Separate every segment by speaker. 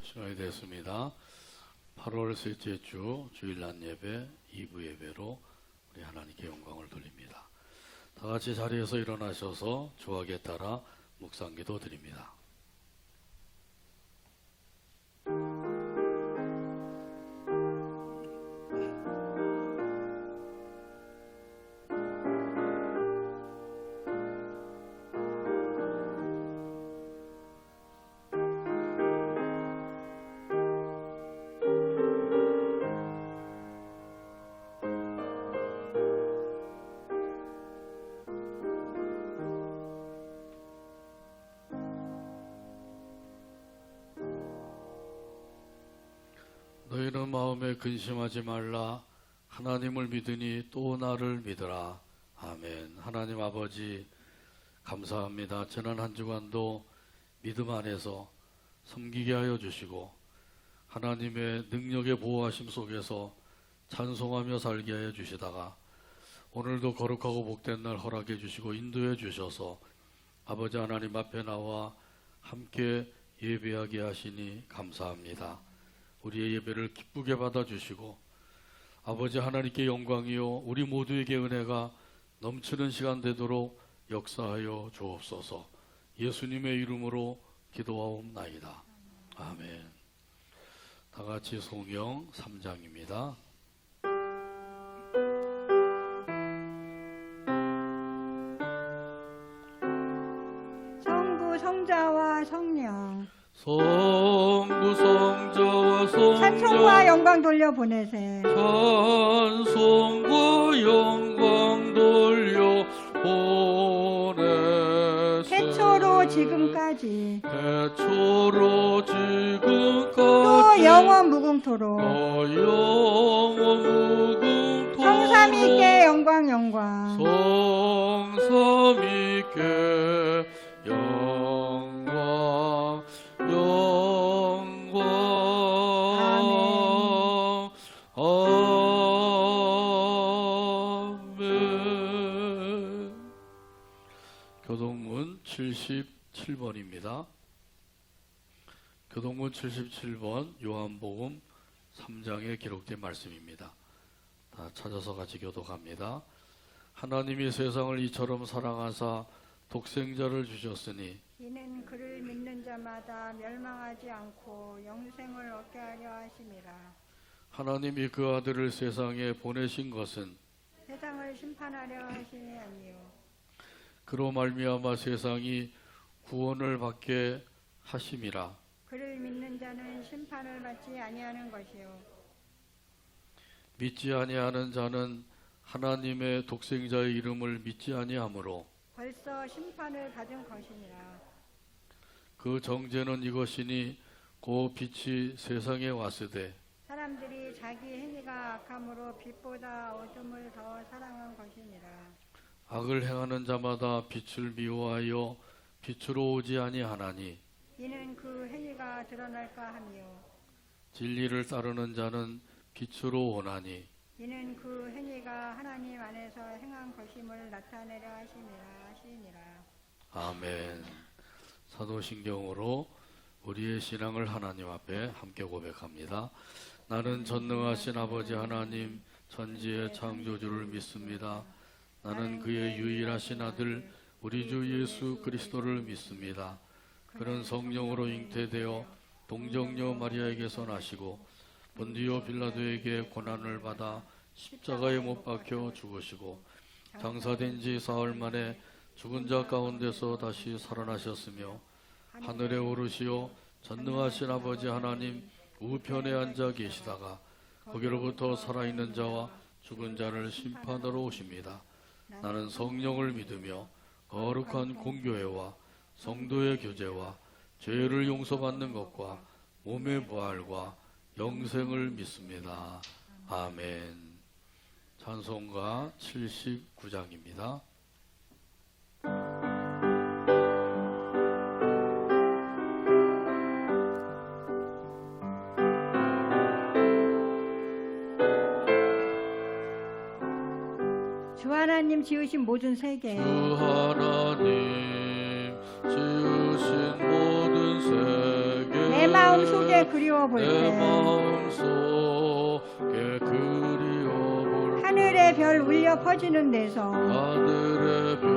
Speaker 1: 시간이 됐습니다. 8월 셋째 주 주일 낮 예배 2부 예배로 우리 하나님께 영광을 돌립니다. 다 같이 자리에서 일어나셔서 주학에 따라 묵상기도 드립니다. 너희는 마음에 근심하지 말라. 하나님을 믿으니 또 나를 믿으라. 아멘. 하나님 아버지 감사합니다. 지난 한 주간도 믿음 안에서 섬기게 하여 주시고 하나님의 능력의 보호하심 속에서 찬송하며 살게 하여 주시다가 오늘도 거룩하고 복된 날 허락해 주시고 인도해 주셔서 아버지 하나님 앞에 나와 함께 예배하게 하시니 감사합니다. 우리의 예배를 기쁘게 받아주시고 아버지 하나님께 영광이요 우리 모두에게 은혜가 넘치는 시간 되도록 역사하여 주옵소서. 예수님의 이름으로 기도하옵나이다. 아멘. 다같이 성경 3장입니다.
Speaker 2: 성부 성자와 성령
Speaker 1: 성부 성자와 성자
Speaker 2: 찬송과 영광 돌려 보내세.
Speaker 1: 찬송과 영광 돌려 보내세.
Speaker 2: 태초로 지금까지
Speaker 1: 태초로 지금까지
Speaker 2: 또 영원 무궁토록
Speaker 1: 또 영원 무궁토록
Speaker 2: 성삼위께 영광 영광
Speaker 1: 성삼위께 영광 영광 아멘. 교동문 77번입니다. 교동문 77번 요한복음 3장에 기록된 말씀입니다. 다 찾아서 같이 교독합니다. 하나님이 세상을 이처럼 사랑하사 독생자를 주셨으니
Speaker 2: 이는 그를 믿는 자마다 멸망하지 않고 영생을 얻게 하려 하심이라.
Speaker 1: 하나님이 그 아들을 세상에 보내신 것은
Speaker 2: 세상을 심판하려 하심이 아니요
Speaker 1: 그로 말미암아 세상이 구원을 받게 하심이라.
Speaker 2: 그를 믿는 자는 심판을 받지 아니하는 것이요
Speaker 1: 믿지 아니하는 자는 하나님의 독생자의 이름을 믿지 아니하므로
Speaker 2: 벌써 심판을 받은 것이니라.
Speaker 1: 그 정죄는 이것이니 그 빛이 세상에 왔으되
Speaker 2: 사람들이 자기 행위가 악함으로 빛보다 어둠을 더 사랑한 것이니라.
Speaker 1: 악을 행하는 자마다 빛을 미워하여 빛으로 오지 아니하나니
Speaker 2: 이는 그 행위가 드러날까 하며
Speaker 1: 진리를 따르는 자는 빛으로 오나니
Speaker 2: 이는 그 행위가 하나님 안에서 행한 것임을 나타내려 하시니라.
Speaker 1: 아멘. 사도신경으로 우리의 신앙을 하나님 앞에 함께 고백합니다. 나는 전능하신 아버지 하나님 천지의 창조주를 믿습니다. 나는 그의 유일하신 아들 우리 주 예수 그리스도를 믿습니다. 그는 성령으로 잉태되어 동정녀 마리아에게서 나시고 본디오 빌라도에게 고난을 받아 십자가에 못 박혀 죽으시고 장사된 지 사흘 만에 죽은 자 가운데서 다시 살아나셨으며 하늘에 오르시어 전능하신 아버지 하나님 우편에 앉아 계시다가 거기로부터 살아있는 자와 죽은 자를 심판하러 오십니다. 나는 성령을 믿으며 거룩한 공교회와 성도의 교제와 죄를 용서받는 것과 몸의 부활과 영생을 믿습니다. 아멘. 찬송가 79장입니다.
Speaker 2: 주 하나님 지으신 모든 세계
Speaker 1: 주 하나님 지으신 모든 세계
Speaker 2: 내 마음 속에 그리 그리워 볼
Speaker 1: 내
Speaker 2: 때
Speaker 1: 마음속에 그리워 볼
Speaker 2: 하늘의 별 울려 퍼지는 데서
Speaker 1: 하늘의 별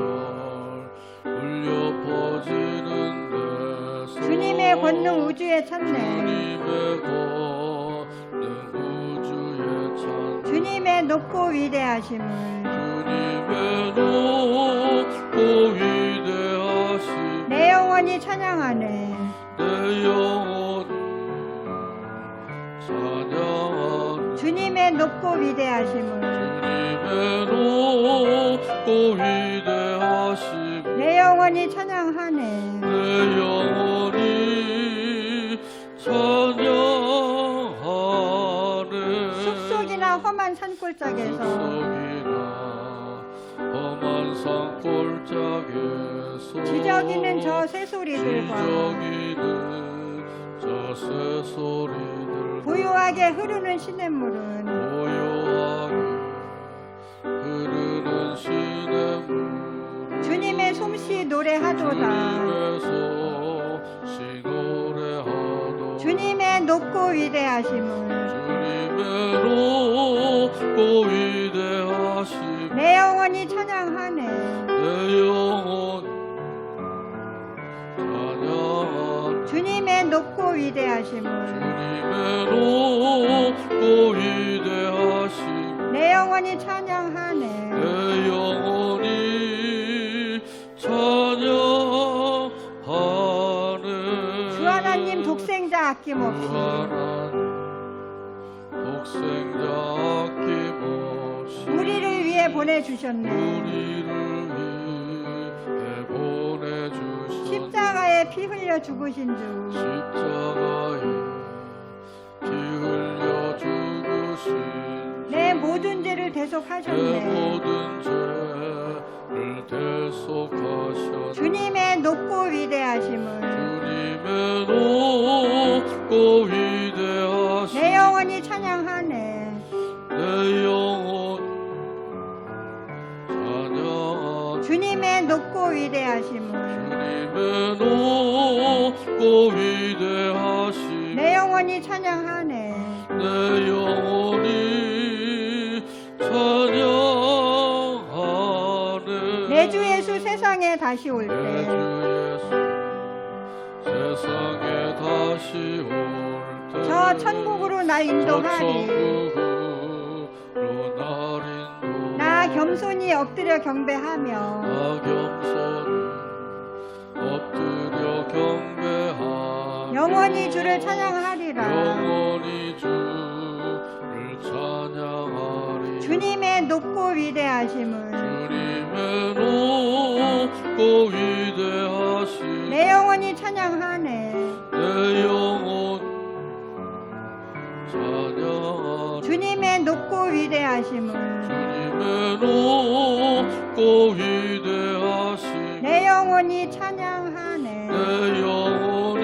Speaker 1: 울려 퍼지는 데서
Speaker 2: 주님의 권능 우주에 찾네.
Speaker 1: 주님의 권능 우주에 찬
Speaker 2: 주님의 높고 위대하심을
Speaker 1: 주님의 높고 위대하심
Speaker 2: 내 영혼이 찬양하네.
Speaker 1: 내 영혼이 찬양하네
Speaker 2: 주님의 높고 위대하심을
Speaker 1: 주님의 높고 위대하심
Speaker 2: 내 영혼이 찬양하네.
Speaker 1: 내 영혼이 찬양하네
Speaker 2: 숲속이나 험한 산골짜기에서
Speaker 1: 숲속이나 험한 산골짜기에서
Speaker 2: 지저귀는 저 새소리들과
Speaker 1: 지저귀는 저 새소리들
Speaker 2: 고요하게 흐르는 시냇물은
Speaker 1: 고요하게 흐르는 시냇물
Speaker 2: 주님의 솜씨 노래하도다.
Speaker 1: 주님의 솜씨 노래하도다
Speaker 2: 주님의 높고 위대하심을
Speaker 1: 주님의 높고 위대하심
Speaker 2: 내 영혼이 찬양하네.
Speaker 1: 내 영혼 찬양하네
Speaker 2: 주님의 높고 위대하심을
Speaker 1: 주님의 높고 위대하심
Speaker 2: 내 영혼이 찬양하네.
Speaker 1: 내 영혼이 찬양하네
Speaker 2: 주 하나님 독생자 아낌없이
Speaker 1: 주 하나님 독생자 아낌없이
Speaker 2: 우리를 위해 보내주셨네.
Speaker 1: 우리를 위해 보내주셨네
Speaker 2: 십자가에 피 흘려 죽으신 주
Speaker 1: 십자가에 피 흘려 죽으신
Speaker 2: 내 모든 죄를
Speaker 1: 내
Speaker 2: 대속하셨네.
Speaker 1: 모든 죄를 대속하셨네
Speaker 2: 주님의 높고 위대하심을
Speaker 1: 주님의 높고 위대하심
Speaker 2: 내 영혼이 찬양하네.
Speaker 1: 내 영혼 찬양하네
Speaker 2: 주님의 높고 위대하심을
Speaker 1: 주님의 높고 위대하심
Speaker 2: 내 영혼이 찬양하네.
Speaker 1: 내 영혼이 찬양하네
Speaker 2: 내 주 예수 세상에 다시 올
Speaker 1: 내
Speaker 2: 때
Speaker 1: 주 예수 세상에 다시 올 때
Speaker 2: 저 천국으로 나 인도하리.
Speaker 1: 천국으로 날 인도
Speaker 2: 나 겸손히 엎드려 경배하며
Speaker 1: 나 겸손히 엎드려 경배하며
Speaker 2: 영원히 주를 찬양하리라.
Speaker 1: 영원히 주를 찬양하리
Speaker 2: 주님의 높고 위대하심을
Speaker 1: 주님의 높고 위대하심
Speaker 2: 내 영혼이 찬양하네.
Speaker 1: 내 영혼 찬양하리
Speaker 2: 주님의 높고 위대하심을
Speaker 1: 주님의 높고 위대하심
Speaker 2: 내 영혼이 찬양하네.
Speaker 1: 내 영혼이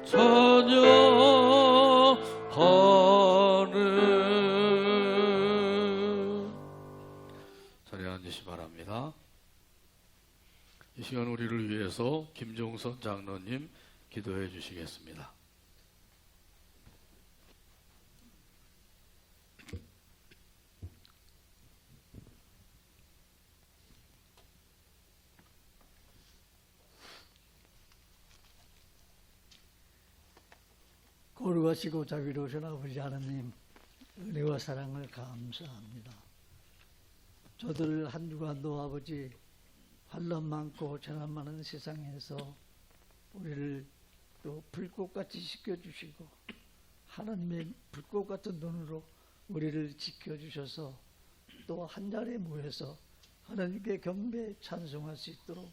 Speaker 1: 찬양하네 자리에 앉으시 바랍니다. 이 시간 우리를 위해서 김종선 장로님 기도해 주시겠습니다.
Speaker 3: 거룩하시고 자비로우신 아버지 하나님, 은혜와 사랑을 감사합니다. 저들 한 주간도 아버지 환난 많고 재난 많은 세상에서 우리를 또 불꽃같이 지켜주시고 하나님의 불꽃 같은 눈으로 우리를 지켜주셔서 또 한 자리에 모여서 하나님께 경배 찬송할 수 있도록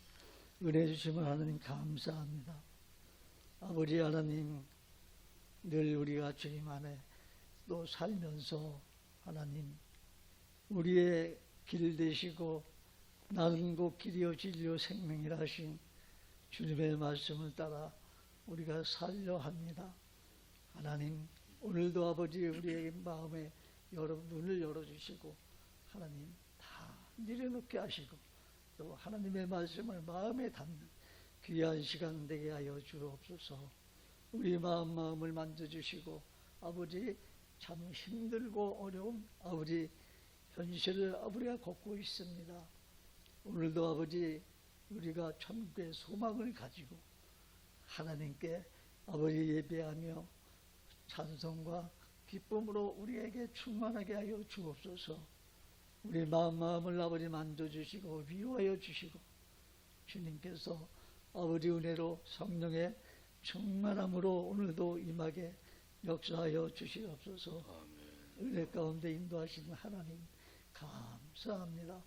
Speaker 3: 은혜 주시면 하나님 감사합니다. 아버지 하나님, 늘 우리가 주님 안에 또 살면서 하나님 우리의 길 되시고 나는 곧 길이요 진리요 생명이라 하신 주님의 말씀을 따라 우리가 살려 합니다. 하나님, 오늘도 아버지 우리에게 마음에 눈을 열어주시고 하나님 다 내려놓게 하시고 또 하나님의 말씀을 마음에 담는 귀한 시간 되게 하여 주옵소서. 우리 마음을 만져주시고 아버지 참 힘들고 어려운 아버지 현실을 우리가 겪고 있습니다. 오늘도 아버지 우리가 천국의 소망을 가지고 하나님께 아버지 예배하며 찬송과 기쁨으로 우리에게 충만하게 하여 주옵소서. 우리 마음을 아버지 만져주시고 위로하여 주시고 주님께서 아버지 은혜로 성령의 충만함으로 오늘도 임하게 역사하여 주시옵소서. 은혜 가운데 인도하시는 하나님 감사합니다.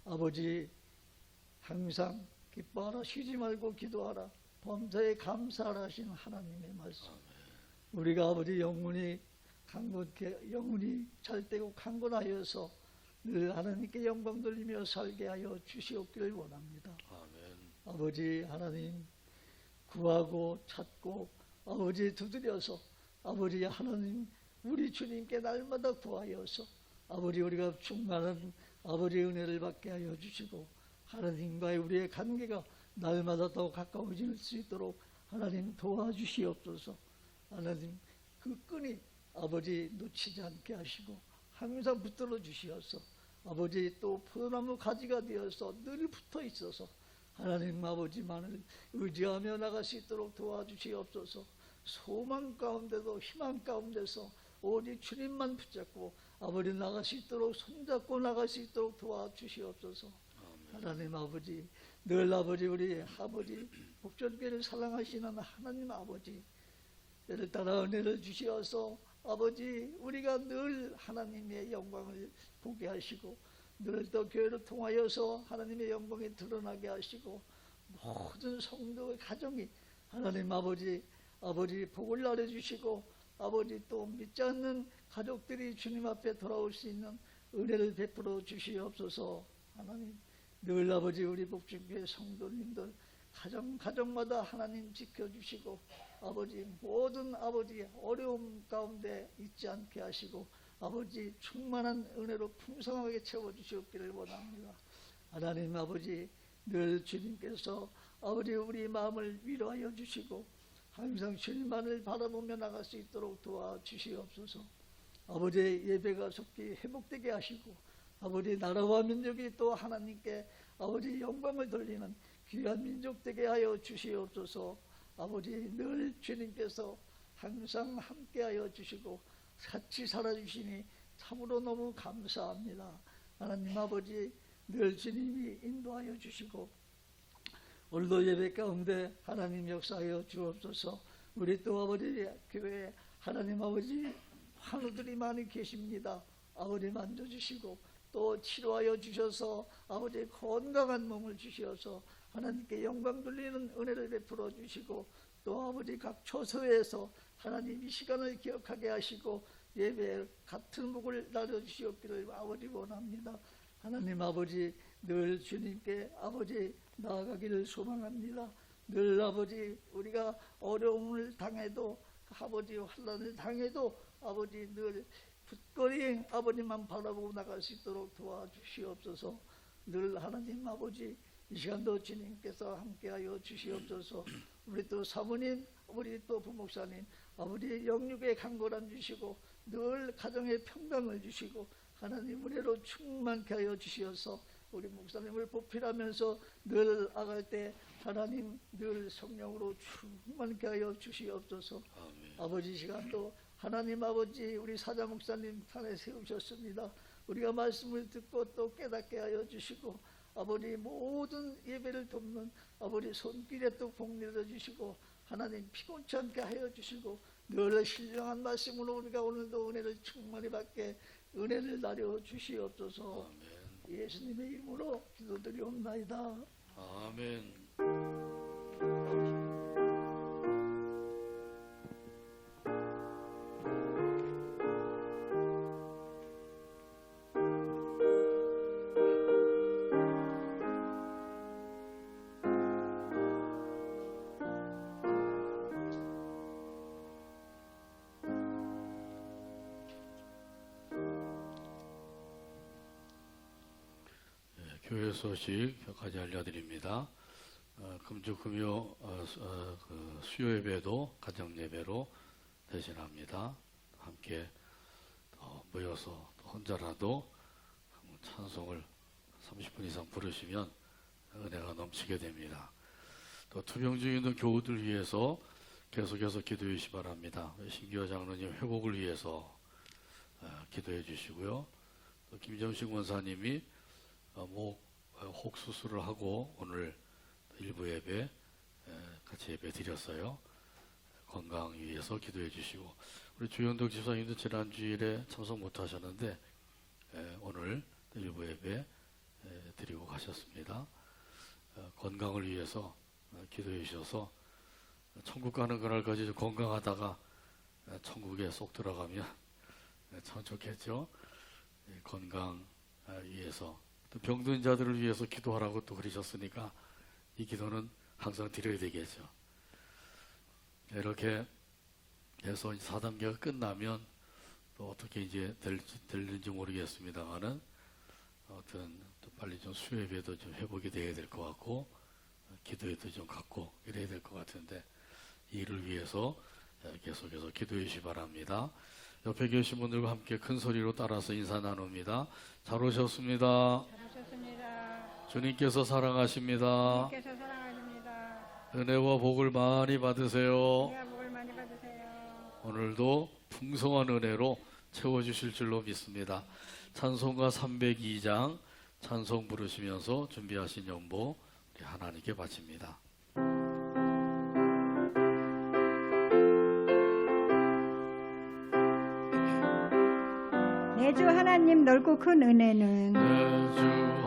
Speaker 3: 아버지 항상 기뻐하라 쉬지 말고 기도하라 범사에 감사하라 하신 하나님의 말씀, 우리가 아버지 영혼이 잘되고 강건하여서 늘 하나님께 영광 돌리며 살게 하여 주시옵기를 원합니다. 아버지 하나님 구하고 찾고 아버지 두드려서 아버지 하나님 우리 주님께 날마다 구하여서 아버지 우리가 충만한 아버지 은혜를 받게 하여 주시고 하나님과의 우리의 관계가 날마다 더 가까워질 수 있도록 하나님 도와주시옵소서. 하나님 그 끈이 아버지 놓치지 않게 하시고 항상 붙들어 주시어서 아버지 또 포도나무 가지가 되어서 늘 붙어 있어서 하나님 아버지만을 의지하며 나갈 수 있도록 도와주시옵소서. 소망 가운데도 희망 가운데서 오직 주님만 붙잡고 아버지 나갈 수 있도록 손잡고 나갈 수 있도록 도와주시옵소서. 하나님 아버지 늘 아버지 우리 아버지 복전교회를 사랑하시는 하나님 아버지 때를 따라 은혜를 주시어서 아버지 우리가 늘 하나님의 영광을 보게 하시고 늘 또 교회를 통하여서 하나님의 영광이 드러나게 하시고 모든 성도의 가정이 하나님 아버지 복을 나눠주시고 아버지 또 믿지 않는 가족들이 주님 앞에 돌아올 수 있는 은혜를 베풀어 주시옵소서. 하나님 늘 아버지 우리 복중교회 성도님들 가정마다 하나님 지켜주시고 아버지 모든 아버지 어려움 가운데 있지 않게 하시고 아버지 충만한 은혜로 풍성하게 채워주시옵기를 원합니다. 하나님 아버지 늘 주님께서 아버지 우리 마음을 위로하여 주시고 항상 주님만을 바라보며 나갈 수 있도록 도와주시옵소서. 아버지의 예배가 속히 회복되게 하시고 아버지 나라와 민족이 또 하나님께 아버지 영광을 돌리는 귀한 민족 되게 하여 주시옵소서. 아버지 늘 주님께서 항상 함께하여 주시고 같이 살아주시니 참으로 너무 감사합니다. 하나님 아버지 늘 주님이 인도하여 주시고 오늘도 예배 가운데 하나님 역사하여 주옵소서. 우리 또 아버지 교회에 하나님 아버지 환우들이 많이 계십니다. 아버지 만져주시고 또 치료하여 주셔서 아버지 건강한 몸을 주시어서 하나님께 영광 돌리는 은혜를 베풀어 주시고 또 아버지 각 처소에서 하나님 이 시간을 기억하게 하시고 예배에 같은 복을 나눠주시옵기를 아버지 원합니다. 하나님 아버지 늘 주님께 아버지 나아가기를 소망합니다. 늘 아버지 우리가 어려움을 당해도 아버지 환난을 당해도 아버지 늘 굳건히 아버님만 바라보고 나갈 수 있도록 도와주시옵소서. 늘 하나님 아버지 이 시간도 주님께서 함께하여 주시옵소서. 우리 또 사모님 우리 또 부목사님 아버지 영육의 강건함 주시고 늘 가정의 평강을 주시고 하나님 은혜로 충만케 하여 주시어서 우리 목사님을 보필하면서 늘 나갈 때 하나님 늘 성령으로 충만케 하여 주시옵소서. 아버지 시간도 하나님 아버지 우리 사자 목사님 탄에 세우셨습니다. 우리가 말씀을 듣고 또 깨닫게 하여 주시고 아버지 모든 예배를 돕는 아버지 손길에 또 복 내려주시고 하나님 피곤치 않게 하여 주시고 늘 신령한 말씀으로 우리가 오늘도 은혜를 충만히 받게 은혜를 나려 주시옵소서. 예수님의 이름으로 기도드리옵나이다.
Speaker 1: 아멘. 교회 소식 몇 가지 알려드립니다. 금주 금요 그 수요 예배도 가정 예배로 대신합니다. 함께 모여서 혼자라도 찬송을 30분 이상 부르시면 은혜가 넘치게 됩니다. 또 투병 중에 있는 교우들 위해서 계속해서 기도해 주시 바랍니다. 신기호 장로님 회복을 위해서 기도해 주시고요. 또 김정식 원사님이 혹 수술을 하고 오늘 일부 예배 같이 예배 드렸어요. 건강 위해서 기도해 주시고, 우리 주현덕 집사님도 지난 주일에 참석 못 하셨는데 오늘 일부 예배 드리고 가셨습니다. 건강을 위해서 기도해 주셔서 천국 가는 그날까지 좀 건강하다가 천국에 쏙 들어가면 참 좋겠죠. 건강 위해서, 또 병든 자들을 위해서 기도하라고 또 그러셨으니까 이 기도는 항상 드려야 되겠죠. 이렇게 해서 4단계가 끝나면 또 어떻게 이제 될는지 모르겠습니다만은 아무튼 또 빨리 좀 수요예배도 좀 회복이 돼야 될 것 같고 기도에도 좀 갖고 이래야 될 것 같은데, 이를 위해서 계속해서 기도해 주시기 바랍니다. 옆에 계신 분들과 함께 큰 소리로 따라서 인사 나눕니다. 잘 오셨습니다.
Speaker 2: 잘하셨습니다.
Speaker 1: 주님께서 사랑하십니다.
Speaker 2: 주님께서 사랑하십니다.
Speaker 1: 은혜와 복을 많이 받으세요.
Speaker 2: 은혜와 복을 많이 받으세요.
Speaker 1: 오늘도 풍성한 은혜로 채워주실 줄로 믿습니다. 찬송가 302장 찬송 부르시면서 준비하신 연보 우리 하나님께 바칩니다.
Speaker 2: 내 주 하나님 넓고 큰 은혜는
Speaker 1: 내 주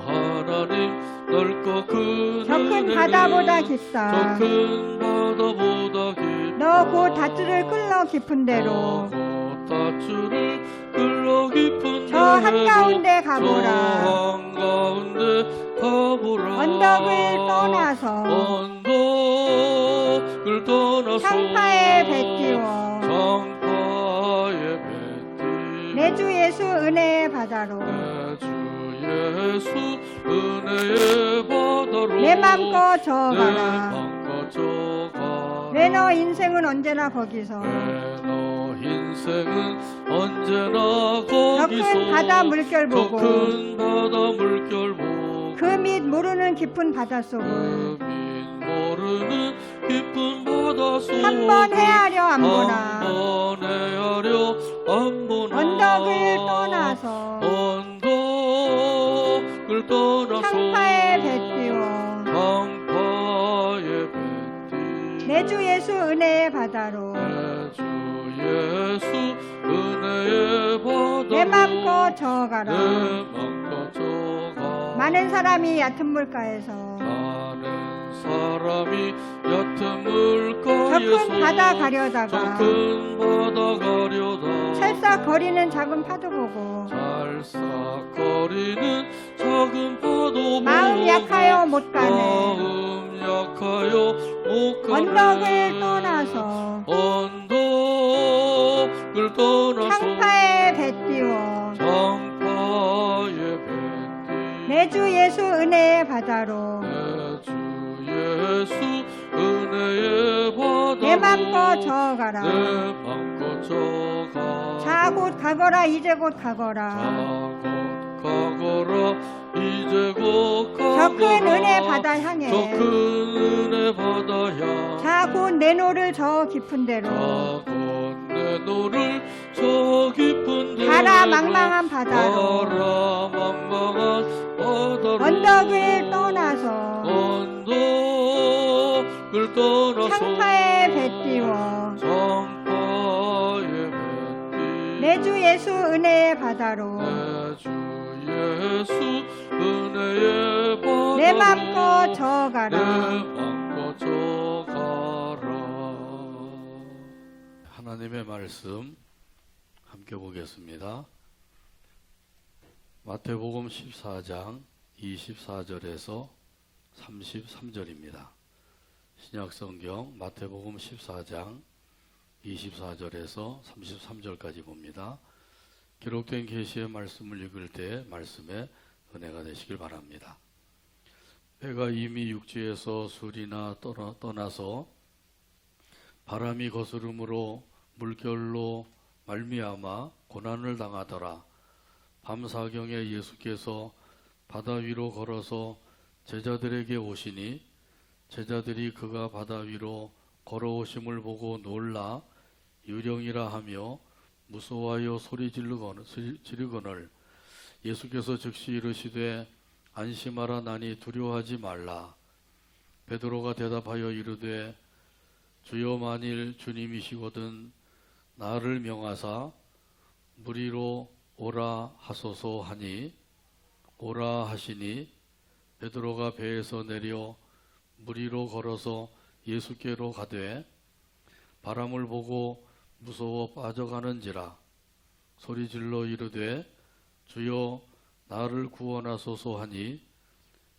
Speaker 1: 하나님 넓고 큰
Speaker 2: 저 큰
Speaker 1: 은혜는
Speaker 2: 바다보다 깊다.
Speaker 1: 저 큰 바다보다 깊다.
Speaker 2: 너 곧 닷줄을 끌러 깊은 데로
Speaker 1: 곧 닷줄을 끌러 깊은
Speaker 2: 저 한가운데 가보라.
Speaker 1: 저 한가운데 가보라.
Speaker 2: 언덕을 떠나서
Speaker 1: 언덕을 떠나서
Speaker 2: 창파에 뱉기워
Speaker 1: 창파에 뱉기
Speaker 2: 내 주 예수 은혜의 바다로
Speaker 1: 내 주 예수 은혜의 바다로
Speaker 2: 내 맘껏
Speaker 1: 내
Speaker 2: 저어가라.
Speaker 1: 맘껏 저어가라.
Speaker 2: 왜 너 인생은 언제나 거기서
Speaker 1: 왜 너 인생은 언제나
Speaker 2: 저
Speaker 1: 거기서
Speaker 2: 큰 바다 물결
Speaker 1: 저
Speaker 2: 보고
Speaker 1: 큰 바다 물결 보고
Speaker 2: 그 밑 모르는 깊은 바닷속을
Speaker 1: 그 밑 모르는 깊은 바닷속을
Speaker 2: 한 번 헤아려 안 보나.
Speaker 1: 한 번 헤아려 안 보나.
Speaker 2: 언덕을 떠나서
Speaker 1: 언덕을 떠나서
Speaker 2: 창파에 뱉기워
Speaker 1: 창파에 뱉기
Speaker 2: 내 주 예수 은혜의 바다로
Speaker 1: 내 주 예수 은혜의 바다로
Speaker 2: 내 맘껏
Speaker 1: 내
Speaker 2: 저어가라.
Speaker 1: 맘껏 저가
Speaker 2: 많은 사람이 얕은 물가에서
Speaker 1: 많은 사람이 얕은
Speaker 2: 저
Speaker 1: 물가에서
Speaker 2: 큰 바다
Speaker 1: 저
Speaker 2: 가려다가
Speaker 1: 큰 바다 가려다
Speaker 2: 찰싹거리는 작은 파도 보고
Speaker 1: 찰싹거리는 작은 파도
Speaker 2: 마음
Speaker 1: 보고
Speaker 2: 약하여 못 가네.
Speaker 1: 마음 약하여 못 가네.
Speaker 2: 언덕을 떠나서
Speaker 1: 언덕을 떠나서
Speaker 2: 창파에 뱉기워
Speaker 1: 창파에 뱉기
Speaker 2: 내 주 예수 은혜의 바다로
Speaker 1: 내 주 예수 은혜의 바다로
Speaker 2: 내 맘껏 저어가라.
Speaker 1: 내 맘껏 저가
Speaker 2: 자 곧 가거라 이제 곧 가거라.
Speaker 1: 자 곧 가거라 이제 곧 가거라
Speaker 2: 저 큰 은혜 바다 향해
Speaker 1: 저 큰 은혜 바다야
Speaker 2: 자 곧 내 노를 저 깊은 데로
Speaker 1: 자곧 내 노를 저 깊은 데로
Speaker 2: 가라 망망한 바다로
Speaker 1: 가라 망망한 바다로
Speaker 2: 언덕을 떠나서
Speaker 1: 언덕을 떠나서
Speaker 2: 창파에 뱉기워
Speaker 1: 창파에 뱉기
Speaker 2: 내 주 예수 은혜의 바다로
Speaker 1: 내 주 예수 은혜의 바다로
Speaker 2: 내 맘껏
Speaker 1: 내
Speaker 2: 저어가라.
Speaker 1: 맘껏 저가라. 하나님의 말씀 함께 보겠습니다. 마태복음 14장 24절에서 33절입니다. 신약성경 마태복음 14장 24절에서 33절까지 봅니다. 기록된 계시의 말씀을 읽을 때 말씀에 은혜가 되시길 바랍니다. 배가 이미 육지에서 술이나 떠나서 바람이 거스름으로 물결로 말미암아 고난을 당하더라. 밤사경에 예수께서 바다 위로 걸어서 제자들에게 오시니 제자들이 그가 바다 위로 걸어오심을 보고 놀라 유령이라 하며 무서워하여 소리 지르거늘 예수께서 즉시 이르시되 안심하라 나니 두려워하지 말라. 베드로가 대답하여 이르되 주여 만일 주님이시거든 나를 명하사 물 위로 오라 하소서 하니 오라 하시니 베드로가 배에서 내려 물 위로 걸어서 예수께로 가되 바람을 보고 무서워 빠져가는지라 소리질러 이르되 주여 나를 구원하소서 하니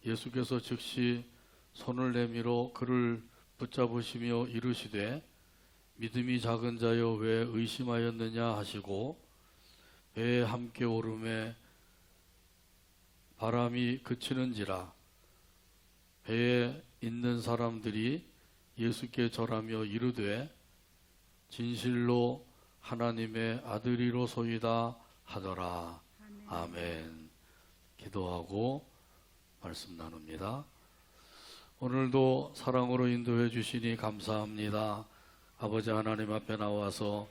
Speaker 1: 예수께서 즉시 손을 내밀어 그를 붙잡으시며 이르시되 믿음이 작은 자여 왜 의심하였느냐 하시고 배에 함께 오름에 바람이 그치는지라 배에 있는 사람들이 예수께 절하며 이르되 진실로 하나님의 아들이로소이다 하더라. 아멘. 기도하고 말씀 나눕니다. 오늘도 사랑으로 인도해 주시니 감사합니다. 아버지 하나님 앞에 나와서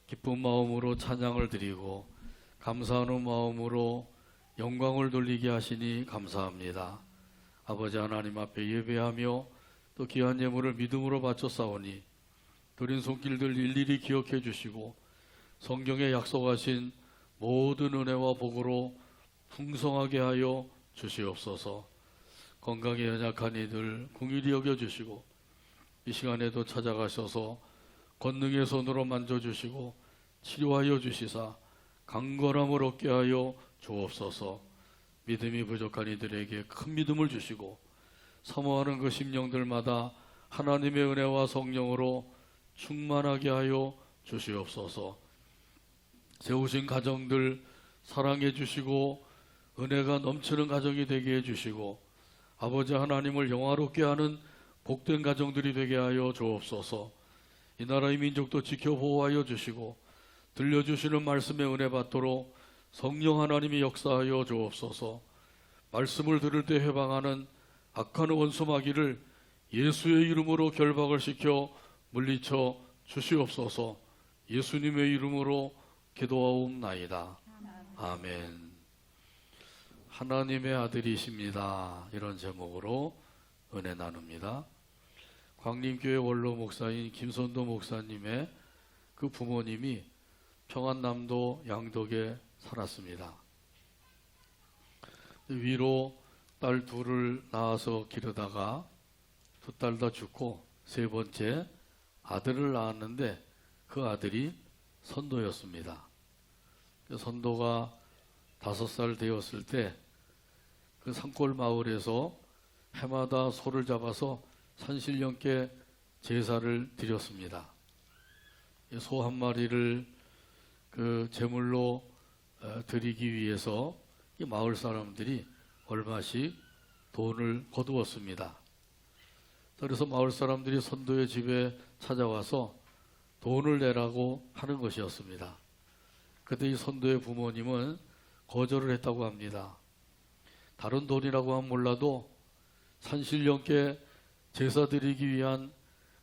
Speaker 1: 기쁜 마음으로 찬양을 드리고 감사하는 마음으로 영광을 돌리게 하시니 감사합니다. 아버지 하나님 앞에 예배하며 또 귀한 예물을 믿음으로 바쳤사오니 드린 손길들 일일이 기억해 주시고 성경에 약속하신 모든 은혜와 복으로 풍성하게 하여 주시옵소서. 건강에 연약한 이들 긍휼히 여겨주시고 이 시간에도 찾아가셔서 권능의 손으로 만져주시고 치료하여 주시사 강건함을 얻게 하여 주옵소서. 믿음이 부족한 이들에게 큰 믿음을 주시고 사모하는 그 심령들마다 하나님의 은혜와 성령으로 충만하게 하여 주시옵소서. 세우신 가정들 사랑해 주시고 은혜가 넘치는 가정이 되게 해주시고 아버지 하나님을 영화롭게 하는 복된 가정들이 되게 하여 주옵소서. 이 나라의 민족도 지켜 보호하여 주시고 들려주시는 말씀의 은혜 받도록 성령 하나님이 역사하여 주옵소서. 말씀을 들을 때 해방하는 악한 원수 마귀를 예수의 이름으로 결박을 시켜 물리쳐 주시옵소서. 예수님의 이름으로 기도하옵나이다. 아멘. 하나님의 아들이십니다. 이런 제목으로 은혜 나눕니다. 광림교회 원로 목사인 김선도 목사님의 그 부모님이 평안남도 양덕에 살았습니다. 위로 딸 둘을 낳아서 기르다가 두 딸 다 죽고 세 번째 아들을 낳았는데 그 아들이 선도였습니다. 선도가 5살 되었을 때 그 산골 마을에서 해마다 소를 잡아서 산신령께 제사를 드렸습니다. 소 한 마리를 그 제물로 드리기 위해서 이 마을 사람들이 얼마씩 돈을 거두었습니다. 그래서 마을 사람들이 선도의 집에 찾아와서 돈을 내라고 하는 것이었습니다. 그때 이 선도의 부모님은 거절을 했다고 합니다. 다른 돈이라고 하면 몰라도 산신령께 제사 드리기 위한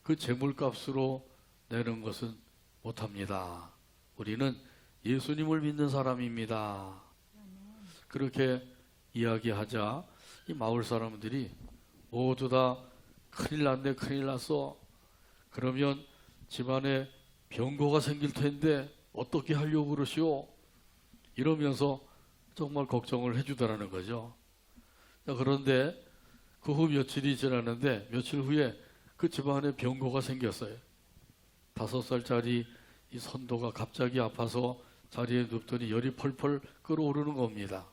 Speaker 1: 그 제물값으로 내는 것은 못합니다. 우리는 예수님을 믿는 사람입니다. 그렇게 이야기하자 이 마을 사람들이 모두 다 큰일 났네, 큰일 났어. 그러면 집안에 병고가 생길 텐데 어떻게 하려고 그러시오? 이러면서 정말 걱정을 해주더라는 거죠. 그런데 그 후 며칠이 지났는데 며칠 후에 그 집안에 병고가 생겼어요. 5살짜리 이 선도가 갑자기 아파서 자리에 눕더니 열이 펄펄 끓어오르는 겁니다.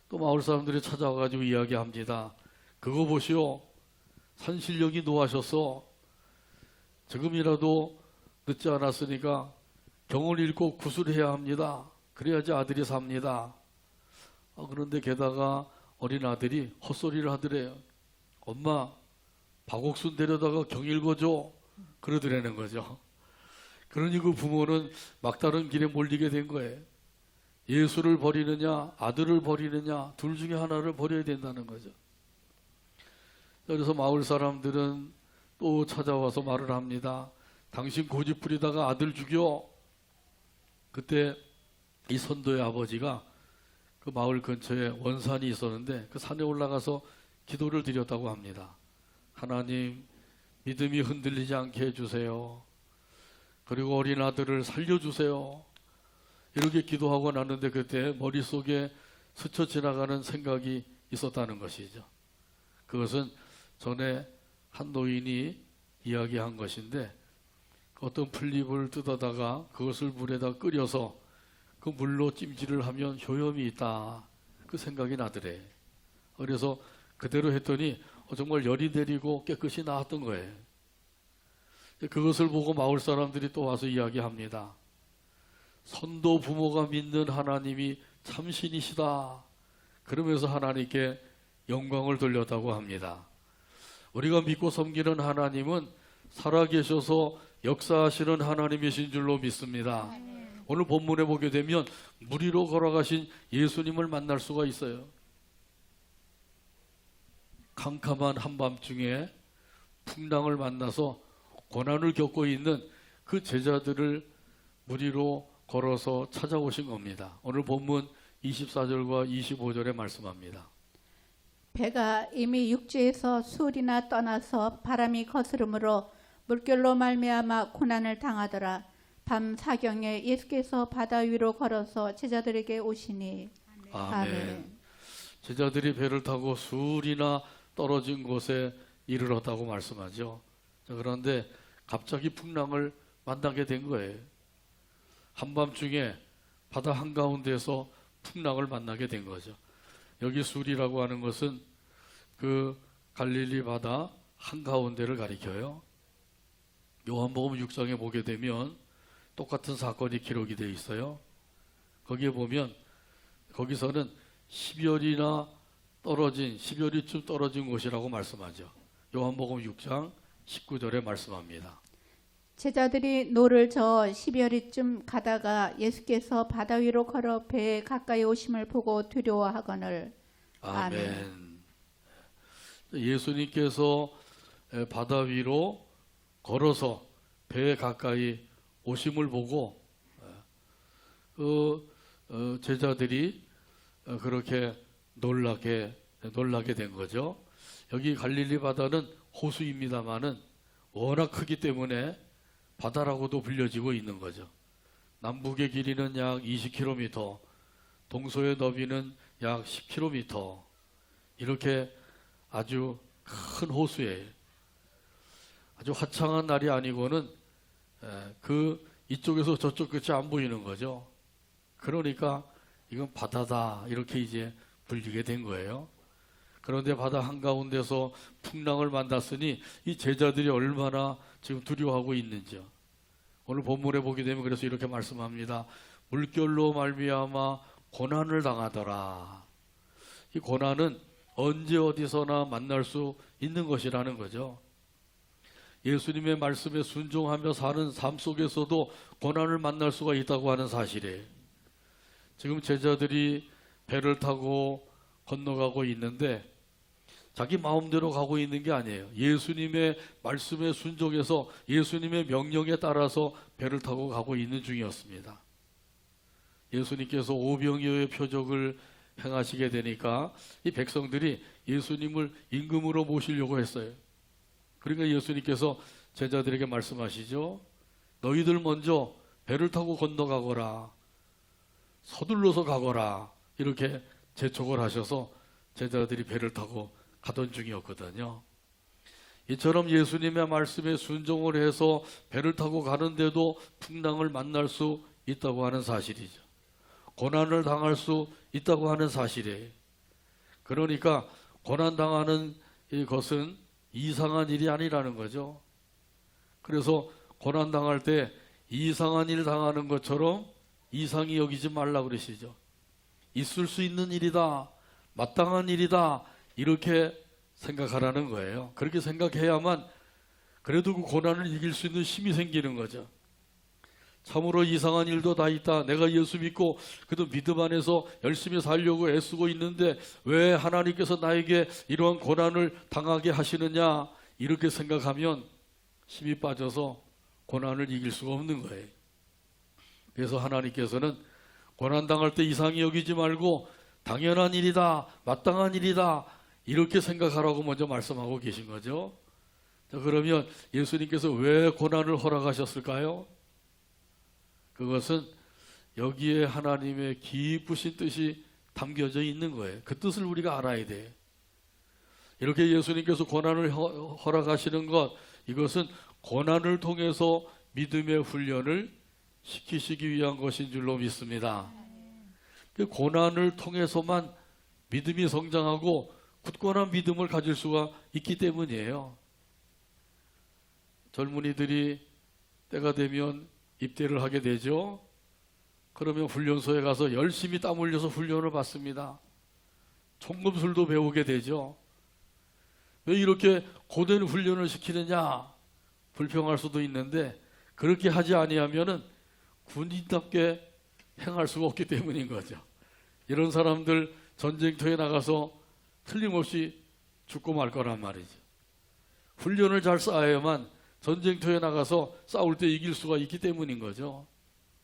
Speaker 1: 또 마을 사람들이 찾아와가지고 이야기합니다. 그거 보시오. 산신령이 노하셨어. 지금이라도 늦지 않았으니까 경을 읽고 구술해야 합니다. 그래야지 아들이 삽니다. 그런데 게다가 어린 아들이 헛소리를 하더래요. 엄마, 박옥순 데려다가 경일고줘. 그러더라는 거죠. 그러니 그 부모는 막다른 길에 몰리게 된 거예요. 예수를 버리느냐, 아들을 버리느냐, 둘 중에 하나를 버려야 된다는 거죠. 그래서 마을 사람들은 또 찾아와서 말을 합니다. 당신 고집 부리다가 아들 죽여. 그때 이 선도의 아버지가 그 마을 근처에 원산이 있었는데 그 산에 올라가서 기도를 드렸다고 합니다. 하나님, 믿음이 흔들리지 않게 해주세요. 그리고 어린 아들을 살려주세요. 이렇게 기도하고 났는데 그때 머릿속에 스쳐 지나가는 생각이 있었다는 것이죠. 그것은 전에 한 노인이 이야기한 것인데 어떤 풀잎을 뜯어다가 그것을 물에다 끓여서 그 물로 찜질을 하면 효염이 있다. 그 생각이 나더래. 그래서 그대로 했더니 정말 열이 내리고 깨끗이 나았던 거예요. 그것을 보고 마을 사람들이 또 와서 이야기합니다. 선도 부모가 믿는 하나님이 참신이시다. 그러면서 하나님께 영광을 돌렸다고 합니다. 우리가 믿고 섬기는 하나님은 살아계셔서 역사하시는 하나님이신 줄로 믿습니다. 오늘 본문에 보게 되면 물 위로 걸어가신 예수님을 만날 수가 있어요. 캄캄한 한밤중에 풍랑을 만나서 고난을 겪고 있는 그 제자들을 물 위로 걸어서 찾아오신 겁니다. 오늘 본문 24절과 25절에 말씀합니다.
Speaker 4: 배가 이미 육지에서 수울이나 떠나서 바람이 거스름으로 물결로 말미암아 고난을 당하더라. 밤 사경에 예수께서 바다 위로 걸어서 제자들에게 오시니.
Speaker 1: 아멘. 제자들이 배를 타고 수울이나 떨어진 곳에 이르렀다고 말씀하죠. 자, 그런데 갑자기 풍랑을 만나게 된 거예요. 한밤중에 바다 한가운데서 풍랑을 만나게 된 거죠. 여기 수울이라고 하는 것은 그 갈릴리 바다 한가운데를 가리켜요. 요한복음 6장에 보게 되면 똑같은 사건이 기록이 되어 있어요. 거기에 보면 거기서는 10열이쯤 떨어진 곳이라고 말씀하죠. 요한복음 6장 19절에 말씀합니다.
Speaker 4: 제자들이 노를 저어 10여리쯤 가다가 예수께서 바다 위로 걸어 배에 가까이 오심을 보고 두려워하거늘.
Speaker 1: 아멘. 예수님께서 바다 위로 걸어서 배에 가까이 오심을 보고 제자들이 그렇게 놀라게 된 거죠. 여기 갈릴리 바다는 호수입니다마는 워낙 크기 때문에 바다라고도 불려지고 있는 거죠. 남북의 길이는 약 20km, 동서의 너비는 약 10km, 이렇게 아주 큰 호수예요. 아주 화창한 날이 아니고는 그 이쪽에서 저쪽 끝이 안 보이는 거죠. 그러니까 이건 바다다 이렇게 이제 불리게 된 거예요. 그런데 바다 한가운데서 풍랑을 만났으니 이 제자들이 얼마나 지금 두려워하고 있는지요. 오늘 본문에 보게 되면 그래서 이렇게 말씀합니다. 물결로 말미암아 고난을 당하더라. 이 고난은 언제 어디서나 만날 수 있는 것이라는 거죠. 예수님의 말씀에 순종하며 사는 삶 속에서도 고난을 만날 수가 있다고 하는 사실이에요. 지금 제자들이 배를 타고 건너가고 있는데 자기 마음대로 가고 있는 게 아니에요. 예수님의 말씀에 순종해서 예수님의 명령에 따라서 배를 타고 가고 있는 중이었습니다. 예수님께서 오병이어의 표적을 행하시게 되니까 이 백성들이 예수님을 임금으로 모시려고 했어요. 그러니까 예수님께서 제자들에게 말씀하시죠. 너희들 먼저 배를 타고 건너가거라. 서둘러서 가거라. 이렇게 재촉을 하셔서 제자들이 배를 타고 가던 중이었거든요. 이처럼 예수님의 말씀에 순종을 해서 배를 타고 가는데도 풍랑을 만날 수 있다고 하는 사실이죠. 고난을 당할 수 있다고 하는 사실이에요. 그러니까 고난당하는 이것은 이상한 일이 아니라는 거죠. 그래서 고난당할 때 이상한 일 당하는 것처럼 이상히 여기지 말라 그러시죠. 있을 수 있는 일이다. 마땅한 일이다 이렇게 생각하라는 거예요. 그렇게 생각해야만 그래도 그 고난을 이길 수 있는 힘이 생기는 거죠. 참으로 이상한 일도 다 있다. 내가 예수 믿고 그래도 믿음 안에서 열심히 살려고 애쓰고 있는데 왜 하나님께서 나에게 이러한 고난을 당하게 하시느냐 이렇게 생각하면 힘이 빠져서 고난을 이길 수가 없는 거예요. 그래서 하나님께서는 고난 당할 때 이상히 여기지 말고 당연한 일이다, 마땅한 일이다 이렇게 생각하라고 먼저 말씀하고 계신 거죠. 자, 그러면 예수님께서 왜 고난을 허락하셨을까요? 그것은 여기에 하나님의 기쁘신 뜻이 담겨져 있는 거예요. 그 뜻을 우리가 알아야 돼요. 이렇게 예수님께서 고난을 허락하시는 것, 이것은 고난을 통해서 믿음의 훈련을 시키시기 위한 것인 줄로 믿습니다. 그 고난을 통해서만 믿음이 성장하고 굳건한 믿음을 가질 수가 있기 때문이에요. 젊은이들이 때가 되면 입대를 하게 되죠. 그러면 훈련소에 가서 열심히 땀 흘려서 훈련을 받습니다. 총검술도 배우게 되죠. 왜 이렇게 고된 훈련을 시키느냐 불평할 수도 있는데 그렇게 하지 아니하면은 군인답게 행할 수가 없기 때문인 거죠. 이런 사람들 전쟁터에 나가서 틀림없이 죽고 말 거란 말이죠. 훈련을 잘 쌓아야만 전쟁터에 나가서 싸울 때 이길 수가 있기 때문인 거죠.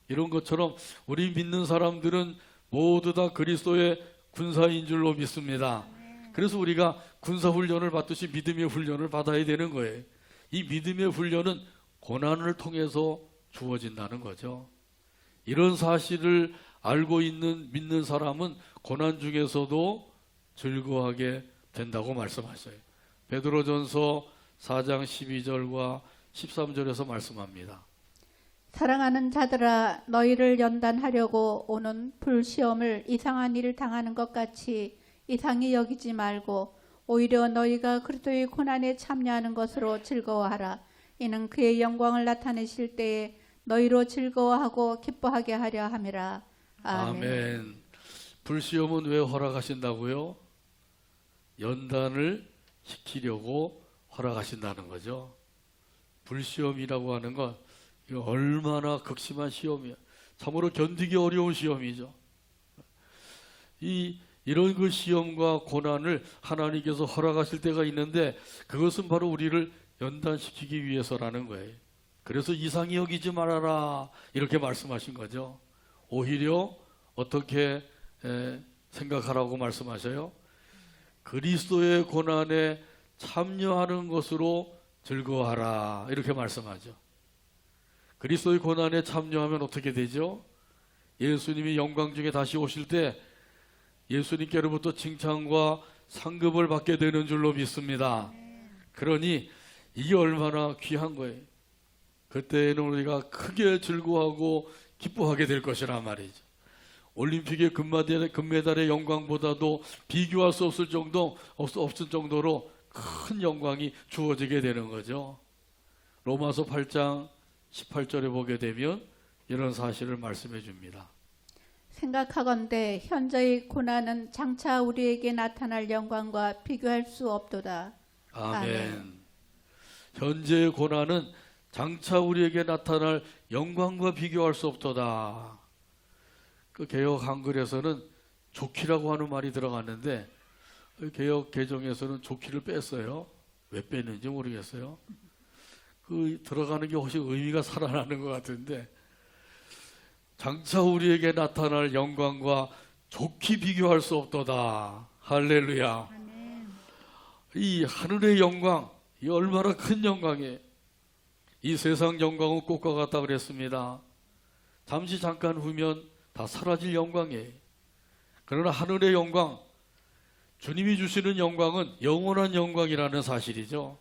Speaker 1: 이런 것처럼 우리 믿는 사람들은 모두 다 그리스도의 군사인 줄로 믿습니다. 그래서 우리가 군사훈련을 받듯이 믿음의 훈련을 받아야 되는 거예요. 이 믿음의 훈련은 고난을 통해서 주어진다는 거죠. 이런 사실을 알고 있는 믿는 사람은 고난 중에서도 즐거워하게 된다고 말씀하셔요. 베드로전서 4장 12절과 13절에서 말씀합니다.
Speaker 4: 사랑하는 자들아 너희를 연단하려고 오는 불시험을 이상한 일을 당하는 것 같이 이상히 여기지 말고 오히려 너희가 그리스도의 고난에 참여하는 것으로 즐거워하라. 이는 그의 영광을 나타내실 때에 너희로 즐거워하고 기뻐하게 하려 함이라. 아멘.
Speaker 1: 아멘. 불시험은 왜 허락하신다고요? 연단을 시키려고 허락하신다는 거죠. 불시험이라고 하는 건 이거 얼마나 극심한 시험이야. 참으로 견디기 어려운 시험이죠. 이런 그 시험과 고난을 하나님께서 허락하실 때가 있는데 그것은 바로 우리를 연단시키기 위해서라는 거예요. 그래서 이상히 여기지 말아라 이렇게 말씀하신 거죠. 오히려 어떻게 생각하라고 말씀하셔요? 그리스도의 고난에 참여하는 것으로 즐거워하라 이렇게 말씀하죠. 그리스도의 고난에 참여하면 어떻게 되죠? 예수님이 영광 중에 다시 오실 때 예수님께로부터 칭찬과 상급을 받게 되는 줄로 믿습니다. 그러니 이게 얼마나 귀한 거예요. 그때는 우리가 크게 즐거워하고 기뻐하게 될 것이란 말이죠. 올림픽의 금메달의 영광보다도 비교할 수 없을 정도로 큰 영광이 주어지게 되는 거죠. 로마서 8장 18절에 보게 되면 이런 사실을 말씀해 줍니다.
Speaker 4: 생각하건대 현재의 고난은 장차 우리에게 나타날 영광과 비교할 수 없도다.
Speaker 1: 아멘. 현재의 고난은 장차 우리에게 나타날 영광과 비교할 수 없도다. 그 개역 한글에서는 좋기라고 하는 말이 들어갔는데 개역 개정에서는 좋기를 뺐어요. 왜 뺐는지 모르겠어요. 그 들어가는 게 혹시 의미가 살아나는 것 같은데 장차 우리에게 나타날 영광과 좋게 비교할 수 없도다. 할렐루야.
Speaker 2: 아멘.
Speaker 1: 이 하늘의 영광, 이 얼마나 큰 영광이에요. 이 세상 영광은 꽃과 같다 그랬습니다. 잠시 잠깐 후면 다 사라질 영광이에요. 그러나 하늘의 영광, 주님이 주시는 영광은 영원한 영광이라는 사실이죠.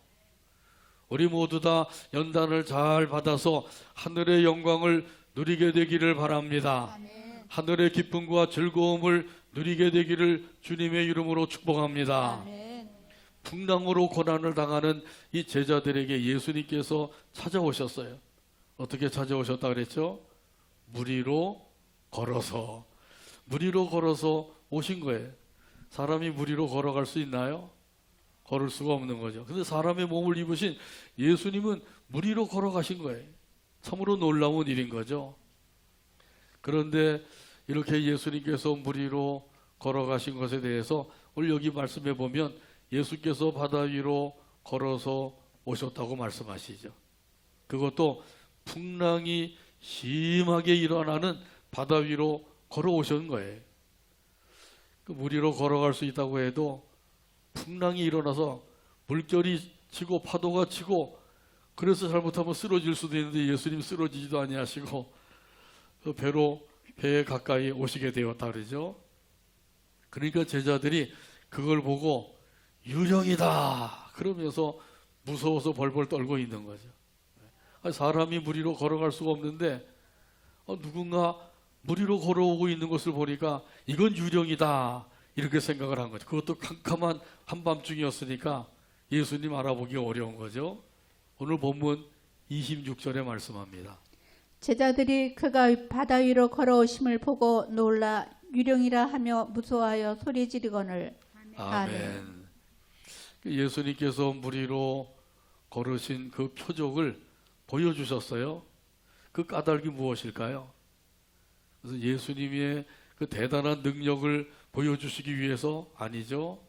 Speaker 1: 우리 모두 다 연단을 잘 받아서 하늘의 영광을 누리게 되기를 바랍니다.
Speaker 2: 아멘.
Speaker 1: 하늘의 기쁨과 즐거움을 누리게 되기를 주님의 이름으로 축복합니다.
Speaker 2: 아멘.
Speaker 1: 풍랑으로 고난을 당하는 이 제자들에게 예수님께서 찾아오셨어요. 어떻게 찾아오셨다 그랬죠? 물 위로 걸어서 오신 거예요. 사람이 물 위로 걸어갈 수 있나요? 걸을 수가 없는 거죠. 근데 사람의 몸을 입으신 예수님은 물 위로 걸어가신 거예요. 참으로 놀라운 일인 거죠. 그런데 이렇게 예수님께서 물 위로 걸어가신 것에 대해서 오늘 여기 말씀해 보면 예수께서 바다 위로 걸어서 오셨다고 말씀하시죠. 그것도 풍랑이 심하게 일어나는 바다 위로 걸어오신 거예요. 그 물 위로 걸어갈 수 있다고 해도 풍랑이 일어나서 물결이 치고 파도가 치고 그래서 잘못하면 쓰러질 수도 있는데 예수님 쓰러지지도 아니하시고 그 배에 가까이 오시게 되었다 그러죠. 그러니까 제자들이 그걸 보고 유령이다 그러면서 무서워서 벌벌 떨고 있는 거죠. 사람이 물 위로 걸어갈 수가 없는데 누군가 물 위로 걸어오고 있는 것을 보니까 이건 유령이다 이렇게 생각을 한 거죠. 그것도 캄캄한 한밤중이었으니까 예수님 알아보기 어려운 거죠. 오늘 본문 26절에 말씀합니다.
Speaker 4: 제자들이 그가 바다 위로 걸어오심을 보고 놀라 유령이라 하며 무서워하여 소리 지르거늘.
Speaker 1: 아멘. 예수님께서 물 위로 걸으신 그 표적을 보여주셨어요. 그 까닭이 무엇일까요? 그래서 예수님의 그 대단한 능력을 보여주시기 위해서 아니죠.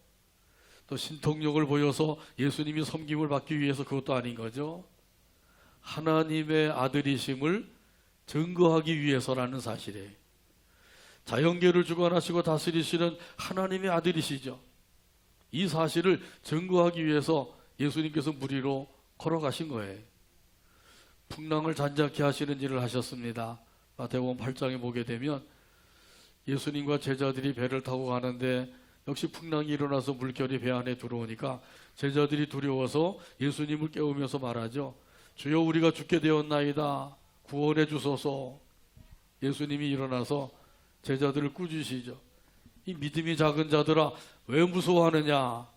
Speaker 1: 또 신통력을 보여서 예수님이 섬김을 받기 위해서 그것도 아닌 거죠. 하나님의 아들이심을 증거하기 위해서라는 사실이에요. 자연계를 주관하시고 다스리시는 하나님의 아들이시죠. 이 사실을 증거하기 위해서 예수님께서 물 위로 걸어가신 거예요. 풍랑을 잔잔케 하시는 일을 하셨습니다. 마태복음 8장에 보게 되면 예수님과 제자들이 배를 타고 가는데 역시 풍랑이 일어나서 물결이 배 안에 들어오니까 제자들이 두려워서 예수님을 깨우면서 말하죠. 주여 우리가 죽게 되었나이다. 구원해 주소서. 예수님이 일어나서 제자들을 꾸짖으시죠. 이 믿음이 작은 자들아 왜 무서워하느냐.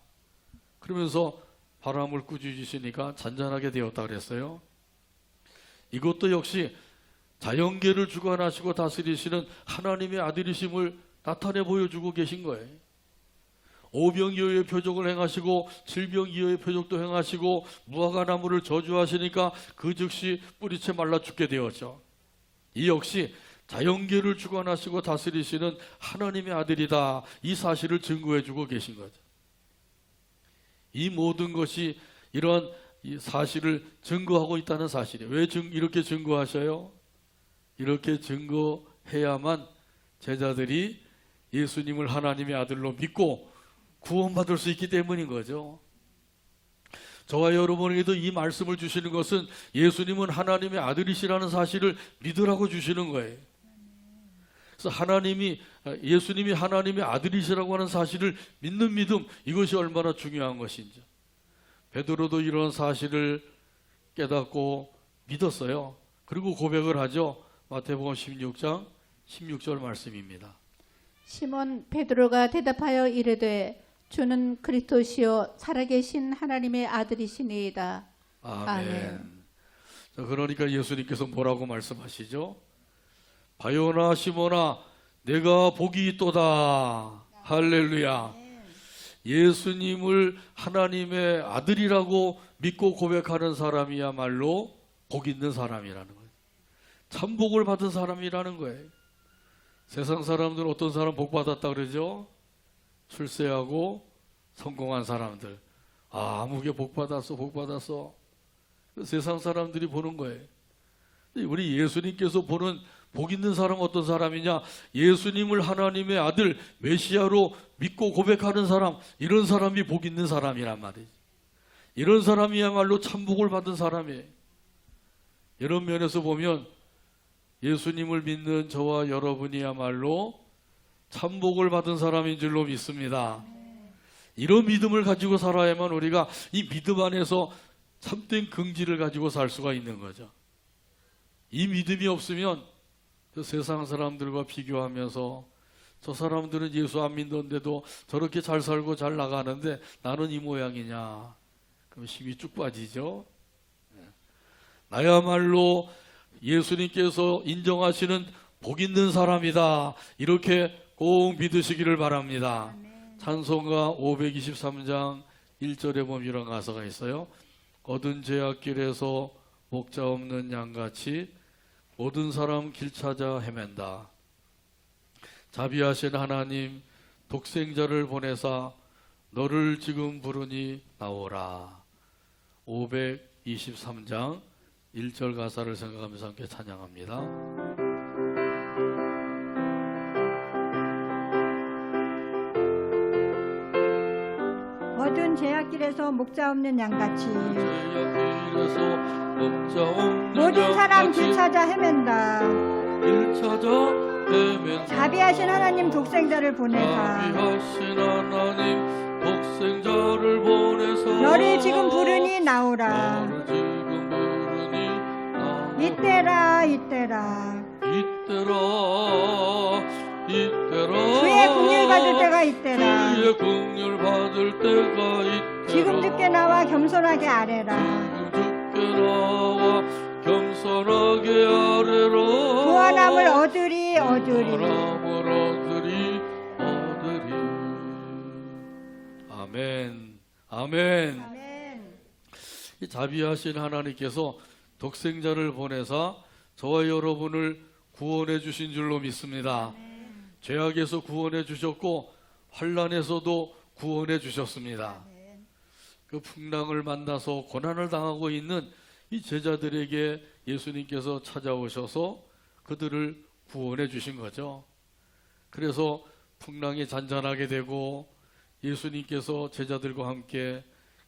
Speaker 1: 그러면서 바람을 꾸짖으시니까 잔잔하게 되었다 그랬어요. 이것도 역시 자연계를 주관하시고 다스리시는 하나님의 아들이심을 나타내 보여주고 계신 거예요. 오병이어의 표적을 행하시고 질병이어의 표적도 행하시고 무화과 나무를 저주하시니까 그 즉시 뿌리채 말라 죽게 되었죠. 이 역시 자연계를 주관하시고 다스리시는 하나님의 아들이다. 이 사실을 증거해주고 계신 거죠. 이 모든 것이 이런 이 사실을 증거하고 있다는 사실이에요. 왜 이렇게 증거하셔요? 이렇게 증거해야만 제자들이 예수님을 하나님의 아들로 믿고 구원받을 수 있기 때문인 거죠. 저와 여러분에게도 이 말씀을 주시는 것은 예수님은 하나님의 아들이시라는 사실을 믿으라고 주시는 거예요. 그래서 예수님이 하나님의 아들이시라고 하는 사실을 믿는 믿음, 이것이 얼마나 중요한 것인지. 베드로도 이런 사실을 깨닫고 믿었어요. 그리고 고백을 하죠. 마태복음 16장 16절 말씀입니다.
Speaker 4: 시몬 베드로가 대답하여 이르되 주는 그리스도시요 살아계신 하나님의 아들이시니이다.
Speaker 1: 아멘.
Speaker 4: 아멘.
Speaker 1: 자, 그러니까 예수님께서 뭐라고 말씀하시죠? 바요나 시몬아 내가 복이 있도다. 할렐루야. 예수님을 하나님의 아들이라고 믿고 고백하는 사람이야말로 복 있는 사람이라는 거예요. 참 복을 받은 사람이라는 거예요. 세상 사람들은 어떤 사람 복 받았다 그러죠? 출세하고 성공한 사람들. 아무개 복 받았어, 복 받았어. 세상 사람들이 보는 거예요. 우리 예수님께서 보는 복 있는 사람은 어떤 사람이냐? 예수님을 하나님의 아들 메시아로 믿고 고백하는 사람, 이런 사람이 복 있는 사람이란 말이죠. 이런 사람이야말로 참복을 받은 사람이에요. 이런 면에서 보면 예수님을 믿는 저와 여러분이야말로 참복을 받은 사람인 줄로 믿습니다. 이런 믿음을 가지고 살아야만 우리가 이 믿음 안에서 참된 긍지를 가지고 살 수가 있는 거죠. 이 믿음이 없으면 그 세상 사람들과 비교하면서 저 사람들은 예수 안 믿는데도 저렇게 잘 살고 잘 나가는데 나는 이 모양이냐. 그럼 힘이 쭉 빠지죠. 나야말로 예수님께서 인정하시는 복 있는 사람이다. 이렇게 꼭 믿으시기를 바랍니다. 찬송가 523장 1절에 보면 이런 가사가 있어요. 얻은 죄악길에서 목자 없는 양같이 모든 사람 길 찾아 헤맨다. 자비하신 하나님 독생자를 보내사 너를 지금 부르니 나오라. 523장 1절 가사를 생각하면서 함께 찬양합니다.
Speaker 2: 어두운 제약길에서 목자 없는 양같이
Speaker 1: 제약길에서 목자 없는
Speaker 2: 모든 사람 길
Speaker 1: 양같이
Speaker 2: 찾아 헤맨다.
Speaker 1: 길 찾아 헤맨다.
Speaker 2: 자비하신 하나님 독생자를 보내사
Speaker 1: 자비하신 하나님 독생자를 보내사
Speaker 2: 너를 지금 부르니 나오라.
Speaker 1: 너를 지금 부르니 나오라.
Speaker 2: 이때라 이때라
Speaker 1: 이때라
Speaker 2: 주의 긍휼 받을 때가 이때라.
Speaker 1: 주의 긍휼 받을 때가 이때라.
Speaker 2: 지금 주께 나와 겸손하게 아뢰라.
Speaker 1: 지금 주께 나와 겸손하게 아뢰라.
Speaker 2: 구원함을 얻으리
Speaker 1: 구원함을 얻으리. 아멘. 아멘.
Speaker 2: 아멘.
Speaker 1: 이 자비하신 하나님께서 독생자를 보내사 저와 여러분을 구원해 주신 줄로 믿습니다. 죄악에서 구원해 주셨고 환난에서도 구원해 주셨습니다. 그 풍랑을 만나서 고난을 당하고 있는 이 제자들에게 예수님께서 찾아오셔서 그들을 구원해 주신 거죠. 그래서 풍랑이 잔잔하게 되고 예수님께서 제자들과 함께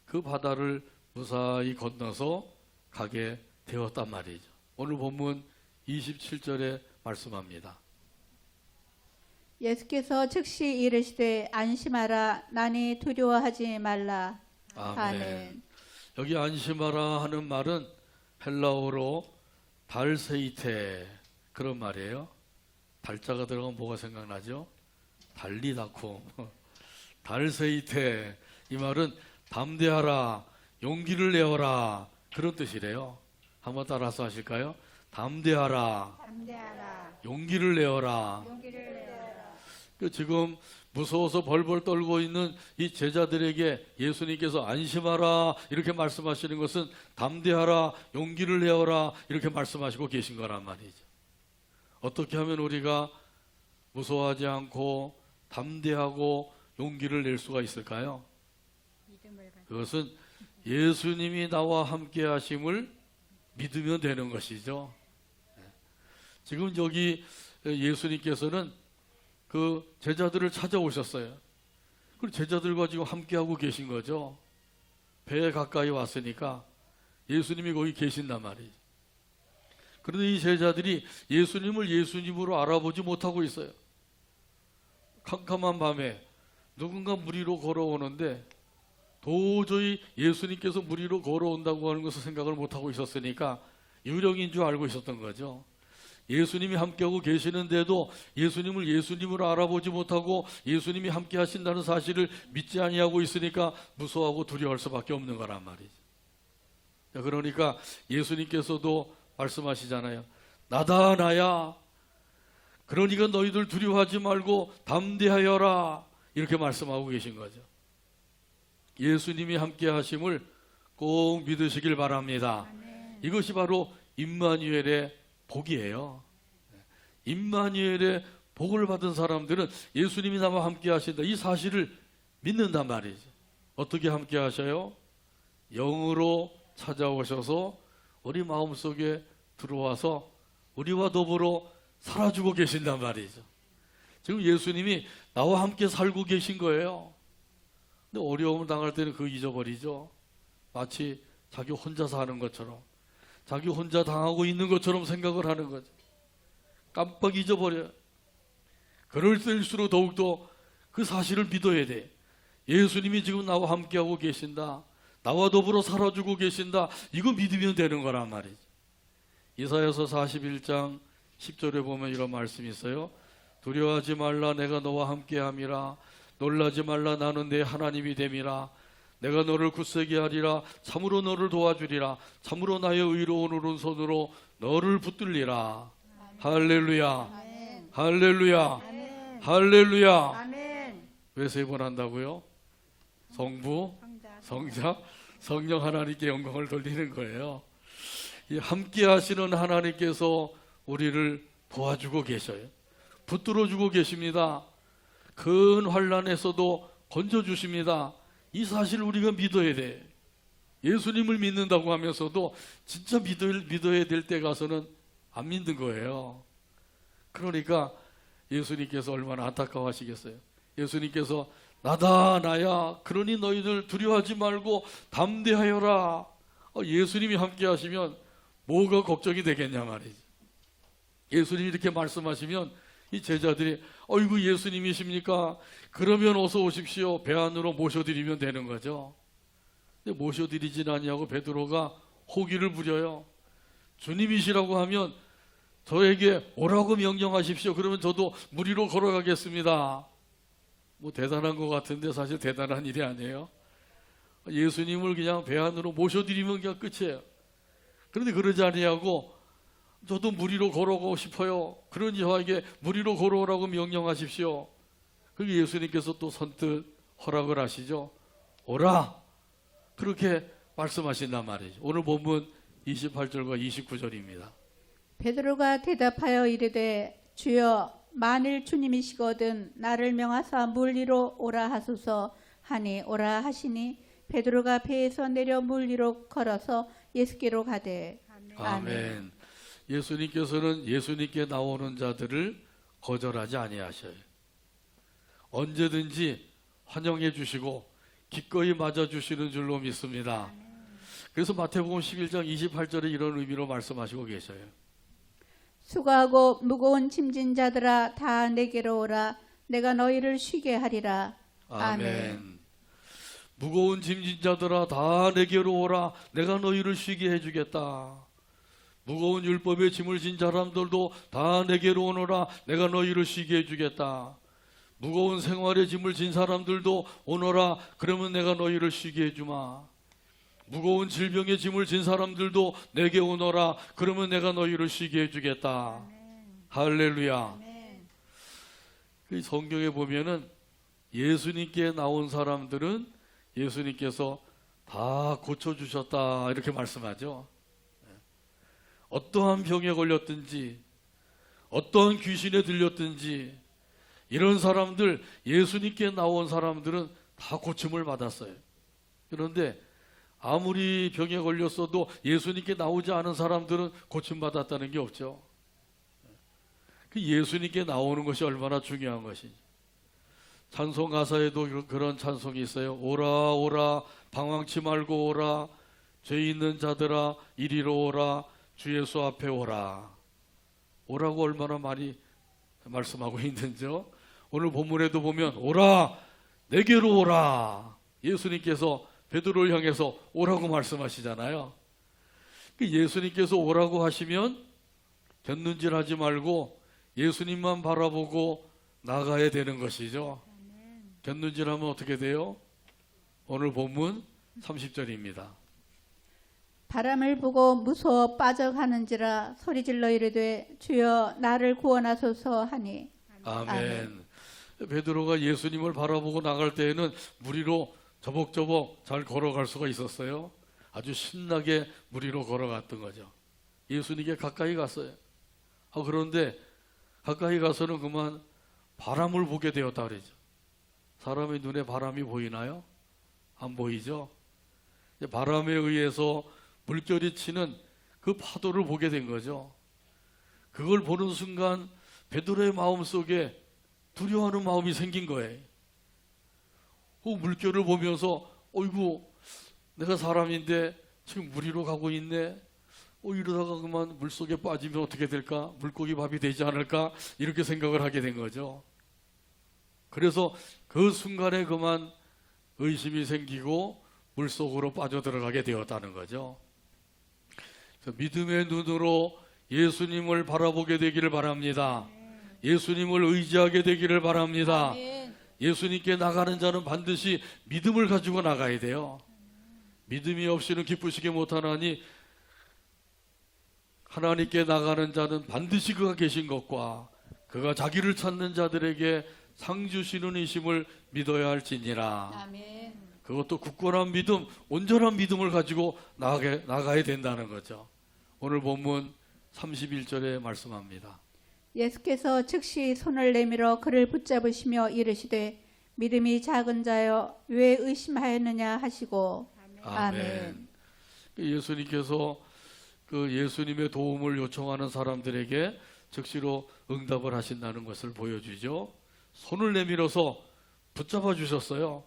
Speaker 1: 그 바다를 무사히 건너서 가게 되었단 말이죠. 오늘 본문 27절에 말씀합니다.
Speaker 4: 예수께서 즉시 이르시되 안심하라 나니 두려워하지 말라. 아멘.
Speaker 1: 여기 안심하라 하는 말은 헬라어로 달세이테 그런 말이에요. 달자가 들어가면 뭐가 생각나죠? 달리다쿰. 달세이테 이 말은 담대하라, 용기를 내어라 그런 뜻이래요. 한번 따라서 하실까요? 담대하라,
Speaker 2: 담대하라.
Speaker 1: 용기를 내어라.
Speaker 2: 용기를 내어라.
Speaker 1: 지금 무서워서 벌벌 떨고 있는 이 제자들에게 예수님께서 안심하라 이렇게 말씀하시는 것은 담대하라, 용기를 내어라 이렇게 말씀하시고 계신 거란 말이죠. 어떻게 하면 우리가 무서워하지 않고 담대하고 용기를 낼 수가 있을까요? 그것은 예수님이 나와 함께 하심을 믿으면 되는 것이죠. 지금 여기 예수님께서는 그 제자들을 찾아오셨어요. 그리고 제자들과 지금 함께하고 계신 거죠. 배에 가까이 왔으니까 예수님이 거기 계신단 말이죠. 그런데 이 제자들이 예수님을 예수님으로 알아보지 못하고 있어요. 캄캄한 밤에 누군가 물 위로 걸어오는데 도저히 예수님께서 물 위로 걸어온다고 하는 것을 생각을 못하고 있었으니까 유령인 줄 알고 있었던 거죠. 예수님이 함께하고 계시는데도 예수님을 예수님으로 알아보지 못하고 예수님이 함께 하신다는 사실을 믿지 아니하고 있으니까 무서워하고 두려워할 수밖에 없는 거란 말이죠. 그러니까 예수님께서도 말씀하시잖아요. 나다 나야. 그러니까 너희들 두려워하지 말고 담대하여라. 이렇게 말씀하고 계신 거죠. 예수님이 함께 하심을 꼭 믿으시길 바랍니다. 이것이 바로 임마누엘의 복이에요. 임마누엘의 복을 받은 사람들은 예수님이 나와 함께 하신다 이 사실을 믿는단 말이죠. 어떻게 함께 하셔요? 영으로 찾아오셔서 우리 마음속에 들어와서 우리와 더불어 살아주고 계신단 말이죠. 지금 예수님이 나와 함께 살고 계신 거예요. 근데 어려움을 당할 때는 그거 잊어버리죠. 마치 자기 혼자 사는 것처럼 자기 혼자 당하고 있는 것처럼 생각을 하는 거죠. 깜빡 잊어버려요. 그럴 때일수록 더욱더 그 사실을 믿어야 돼. 예수님이 지금 나와 함께하고 계신다. 나와 더불어 살아주고 계신다. 이거 믿으면 되는 거란 말이죠. 이사야서 41장 10절에 보면 이런 말씀이 있어요. 두려워하지 말라 내가 너와 함께함이라. 놀라지 말라 나는 내 하나님이 됨이라. 내가 너를 굳세게 하리라. 참으로 너를 도와주리라. 참으로 나의 의로운 오른손으로 너를 붙들리라. 할렐루야. 할렐루야. 할렐루야.
Speaker 2: 아멘.
Speaker 1: 왜 세 번 한다고요? 성부,
Speaker 2: 성자,
Speaker 1: 성자, 성령 하나님께 영광을 돌리는 거예요. 이 함께 하시는 하나님께서 우리를 도와주고 계셔요. 붙들어주고 계십니다. 큰 환난에서도 건져주십니다. 이 사실을 우리가 믿어야 돼. 예수님을 믿는다고 하면서도 진짜 믿어야 될 때 가서는 안 믿는 거예요. 그러니까 예수님께서 얼마나 안타까워하시겠어요. 예수님께서 나다 나야 그러니 너희들 두려워하지 말고 담대하여라. 예수님이 함께 하시면 뭐가 걱정이 되겠냐 말이지. 예수님이 이렇게 말씀하시면 이 제자들이 어이구 예수님이십니까? 그러면 어서 오십시오. 배 안으로 모셔드리면 되는 거죠. 근데 모셔드리진 아니하고 베드로가 호기를 부려요. 주님이시라고 하면 저에게 오라고 명령하십시오. 그러면 저도 물 위로 걸어가겠습니다. 뭐 대단한 것 같은데 사실 대단한 일이 아니에요. 예수님을 그냥 배 안으로 모셔드리면 그냥 끝이에요. 그런데 그러지 아니하고 저도 물 위로 걸어가고 싶어요. 그러니 저에게 물 위로 걸어오라고 명령하십시오. 그리고 예수님께서 또 선뜻 허락을 하시죠. 오라. 그렇게 말씀하신단 말이죠. 오늘 본문 28절과 29절입니다.
Speaker 4: 베드로가 대답하여 이르되 주여 만일 주님이시거든 나를 명하사 물 위로 오라 하소서 하니 오라 하시니 베드로가 배에서 내려 물 위로 걸어서 예수께로 가되
Speaker 2: 아멘.
Speaker 1: 아멘. 예수님께서는 예수님께 나오는 자들을 거절하지 아니하셔요. 언제든지 환영해 주시고 기꺼이 맞아 주시는 줄로 믿습니다. 그래서 마태복음 11장 28절에 이런 의미로 말씀하시고 계셔요.
Speaker 4: 수고하고 무거운 짐진 자들아 다 내게로 오라 내가 너희를 쉬게 하리라.
Speaker 1: 아멘. 무거운 짐진 자들아 다 내게로 오라 내가 너희를 쉬게 해주겠다. 무거운 율법의 짐을 진 사람들도 다 내게로 오너라 내가 너희를 쉬게 해주겠다. 무거운 생활의 짐을 진 사람들도 오너라 그러면 내가 너희를 쉬게 해주마. 무거운 질병의 짐을 진 사람들도 내게 오너라 그러면 내가 너희를 쉬게 해주겠다. 할렐루야. 그 성경에 보면은 예수님께 나온 사람들은 예수님께서 다 고쳐주셨다 이렇게 말씀하죠. 어떠한 병에 걸렸든지 어떠한 귀신에 들렸든지 이런 사람들, 예수님께 나온 사람들은 다 고침을 받았어요. 그런데 아무리 병에 걸렸어도 예수님께 나오지 않은 사람들은 고침받았다는 게 없죠. 그 예수님께 나오는 것이 얼마나 중요한 것이지. 찬송 가사에도 그런 찬송이 있어요. 오라 오라 방황치 말고 오라 죄 있는 자들아 이리로 오라 주 예수 앞에 오라. 오라고 얼마나 많이 말씀하고 있는지요. 오늘 본문에도 보면 오라 내게로 오라. 예수님께서 베드로를 향해서 오라고 말씀하시잖아요. 예수님께서 오라고 하시면 곁눈질하지 말고 예수님만 바라보고 나가야 되는 것이죠. 곁눈질하면 어떻게 돼요? 오늘 본문 30절입니다.
Speaker 4: 바람을 보고 무서워 빠져가는지라 소리질러 이르되 주여 나를 구원하소서 하니
Speaker 1: 아멘. 베드로가 예수님을 바라보고 나갈 때에는 물 위로 저벅저벅 잘 걸어갈 수가 있었어요. 아주 신나게 물 위로 걸어갔던 거죠. 예수님께 가까이 갔어요. 그런데 가까이 가서는 그만 바람을 보게 되었다 그러죠. 사람의 눈에 바람이 보이나요? 안 보이죠? 바람에 의해서 물결이 치는 그 파도를 보게 된 거죠. 그걸 보는 순간 베드로의 마음속에 두려워하는 마음이 생긴 거예요. 그 물결을 보면서 어이구 내가 사람인데 지금 물 위로 가고 있네. 이러다가 그만 물속에 빠지면 어떻게 될까? 물고기 밥이 되지 않을까? 이렇게 생각을 하게 된 거죠. 그래서 그 순간에 그만 의심이 생기고 물속으로 빠져들어가게 되었다는 거죠. 그래서 믿음의 눈으로 예수님을 바라보게 되기를 바랍니다. 예수님을 의지하게 되기를 바랍니다. 예수님께 나가는 자는 반드시 믿음을 가지고 나가야 돼요. 믿음이 없이는 기쁘시게 못하나니 하나님께 나가는 자는 반드시 그가 계신 것과 그가 자기를 찾는 자들에게 상 주시는 이심을 믿어야 할지니라.
Speaker 4: 아멘.
Speaker 1: 그것도 굳건한 믿음, 온전한 믿음을 가지고 나가야 된다는 거죠. 오늘 본문 31절에 말씀합니다.
Speaker 4: 예수께서 즉시 손을 내밀어 그를 붙잡으시며 이르시되 믿음이 작은 자여 왜 의심하였느냐 하시고 아멘.
Speaker 1: 예수님께서 그 예수님의 도움을 요청하는 사람들에게 즉시로 응답을 하신다는 것을 보여주죠. 손을 내밀어서 붙잡아 주셨어요.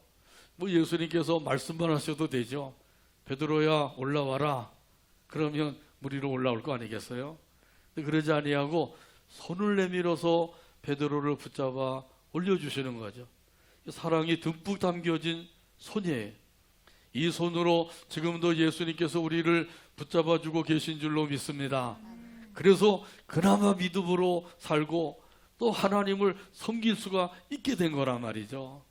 Speaker 1: 뭐 예수님께서 말씀만 하셔도 되죠. 베드로야 올라와라. 그러면 물 위로 올라올 거 아니겠어요? 근데 그러지 아니하고 손을 내밀어서 베드로를 붙잡아 올려주시는 거죠. 사랑이 듬뿍 담겨진 손이에요. 이 손으로 지금도 예수님께서 우리를 붙잡아주고 계신 줄로 믿습니다. 그래서 그나마 믿음으로 살고 또 하나님을 섬길 수가 있게 된 거란 말이죠.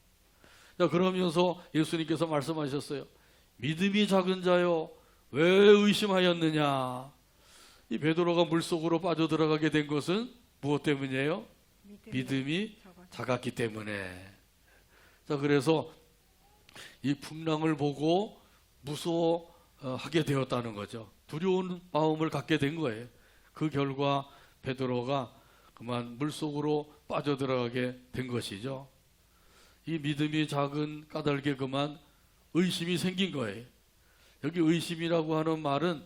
Speaker 1: 자, 그러면서 예수님께서 말씀하셨어요. 믿음이 작은 자요 왜 의심하였느냐. 이 베드로가 물속으로 빠져들어가게 된 것은 무엇 때문이에요? 믿음이 작았기 때문에. 자, 그래서 이 풍랑을 보고 무서워하게 되었다는 거죠. 두려운 마음을 갖게 된 거예요. 그 결과 베드로가 그만 물속으로 빠져들어가게 된 것이죠. 이 믿음이 작은 까닭에 그만 의심이 생긴 거예요. 여기 의심이라고 하는 말은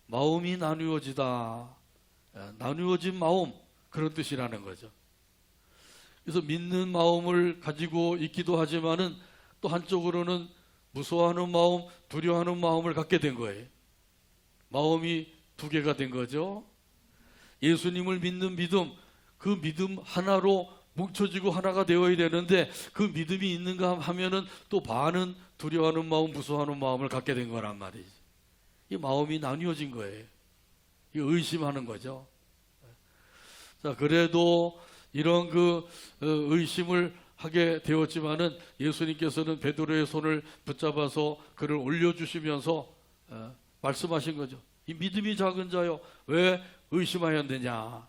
Speaker 1: 마음이 나누어지다, 나누어진 마음, 그런 뜻이라는 거죠. 그래서 믿는 마음을 가지고 있기도 하지만은 또 한쪽으로는 무서워하는 마음, 두려워하는 마음을 갖게 된 거예요. 마음이 두 개가 된 거죠. 예수님을 믿는 믿음, 그 믿음 하나로 뭉쳐지고 하나가 되어야 되는데 그 믿음이 있는가 하면은 또 반은 두려워하는 마음, 무서워하는 마음을 갖게 된 거란 말이지. 이 마음이 나뉘어진 거예요. 이 의심하는 거죠. 자, 그래도 이런 그 의심을 하게 되었지만은 예수님께서는 베드로의 손을 붙잡아서 그를 올려주시면서 말씀하신 거죠. 이 믿음이 작은 자요 왜 의심하였느냐.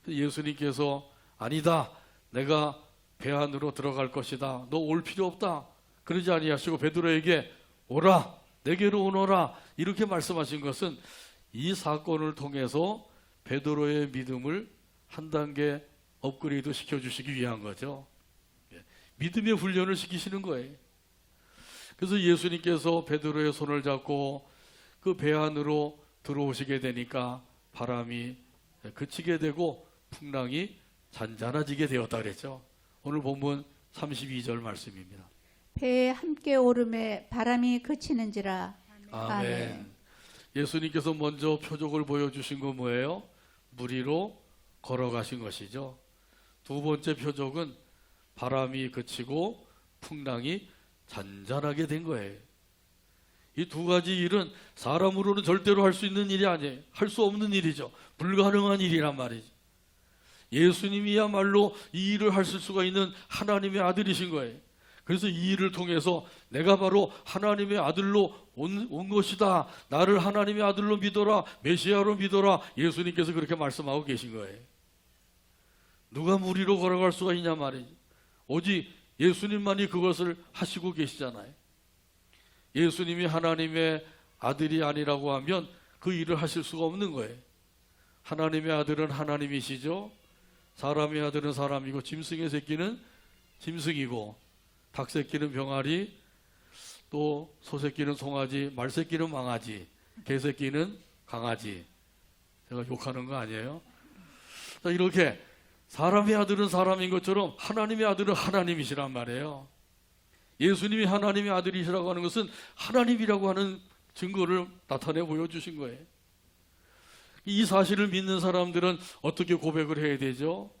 Speaker 1: 예수님께서 아니다, 내가 배 안으로 들어갈 것이다, 너 올 필요 없다, 그러지 아니하시고 베드로에게 오라, 내게로 오너라, 이렇게 말씀하신 것은 이 사건을 통해서 베드로의 믿음을 한 단계 업그레이드 시켜주시기 위한 거죠. 믿음의 훈련을 시키시는 거예요. 그래서 예수님께서 베드로의 손을 잡고 그 배 안으로 들어오시게 되니까 바람이 그치게 되고 풍랑이 잔잔해지게 되었다 그랬죠. 오늘 본문 32절 말씀입니다.
Speaker 4: 배에 함께 오름에 바람이 그치는지라.
Speaker 1: 아멘.
Speaker 4: 아멘.
Speaker 1: 예수님께서 먼저 표적을 보여주신 건 뭐예요? 물 위로 걸어가신 것이죠. 두 번째 표적은 바람이 그치고 풍랑이 잔잔하게 된 거예요. 이 두 가지 일은 사람으로는 절대로 할 수 있는 일이 아니에요. 할 수 없는 일이죠. 불가능한 일이란 말이죠. 예수님이야말로 이 일을 하실 수가 있는 하나님의 아들이신 거예요. 그래서 이 일을 통해서 내가 바로 하나님의 아들로 온 것이다, 나를 하나님의 아들로 믿어라, 메시아로 믿어라, 예수님께서 그렇게 말씀하고 계신 거예요. 누가 물 위로 걸어갈 수가 있냐 말이죠. 오직 예수님만이 그것을 하시고 계시잖아요. 예수님이 하나님의 아들이 아니라고 하면 그 일을 하실 수가 없는 거예요. 하나님의 아들은 하나님이시죠. 사람의 아들은 사람이고 짐승의 새끼는 짐승이고 닭새끼는 병아리, 또 소새끼는 송아지, 말새끼는 망아지, 개새끼는 강아지. 제가 욕하는 거 아니에요? 자, 이렇게 사람의 아들은 사람인 것처럼 하나님의 아들은 하나님이시란 말이에요. 예수님이 하나님의 아들이시라고 하는 것은 하나님이라고 하는 증거를 나타내 보여주신 거예요. 이 사실을 믿는 사람들은 어떻게 고백을 해야 되죠?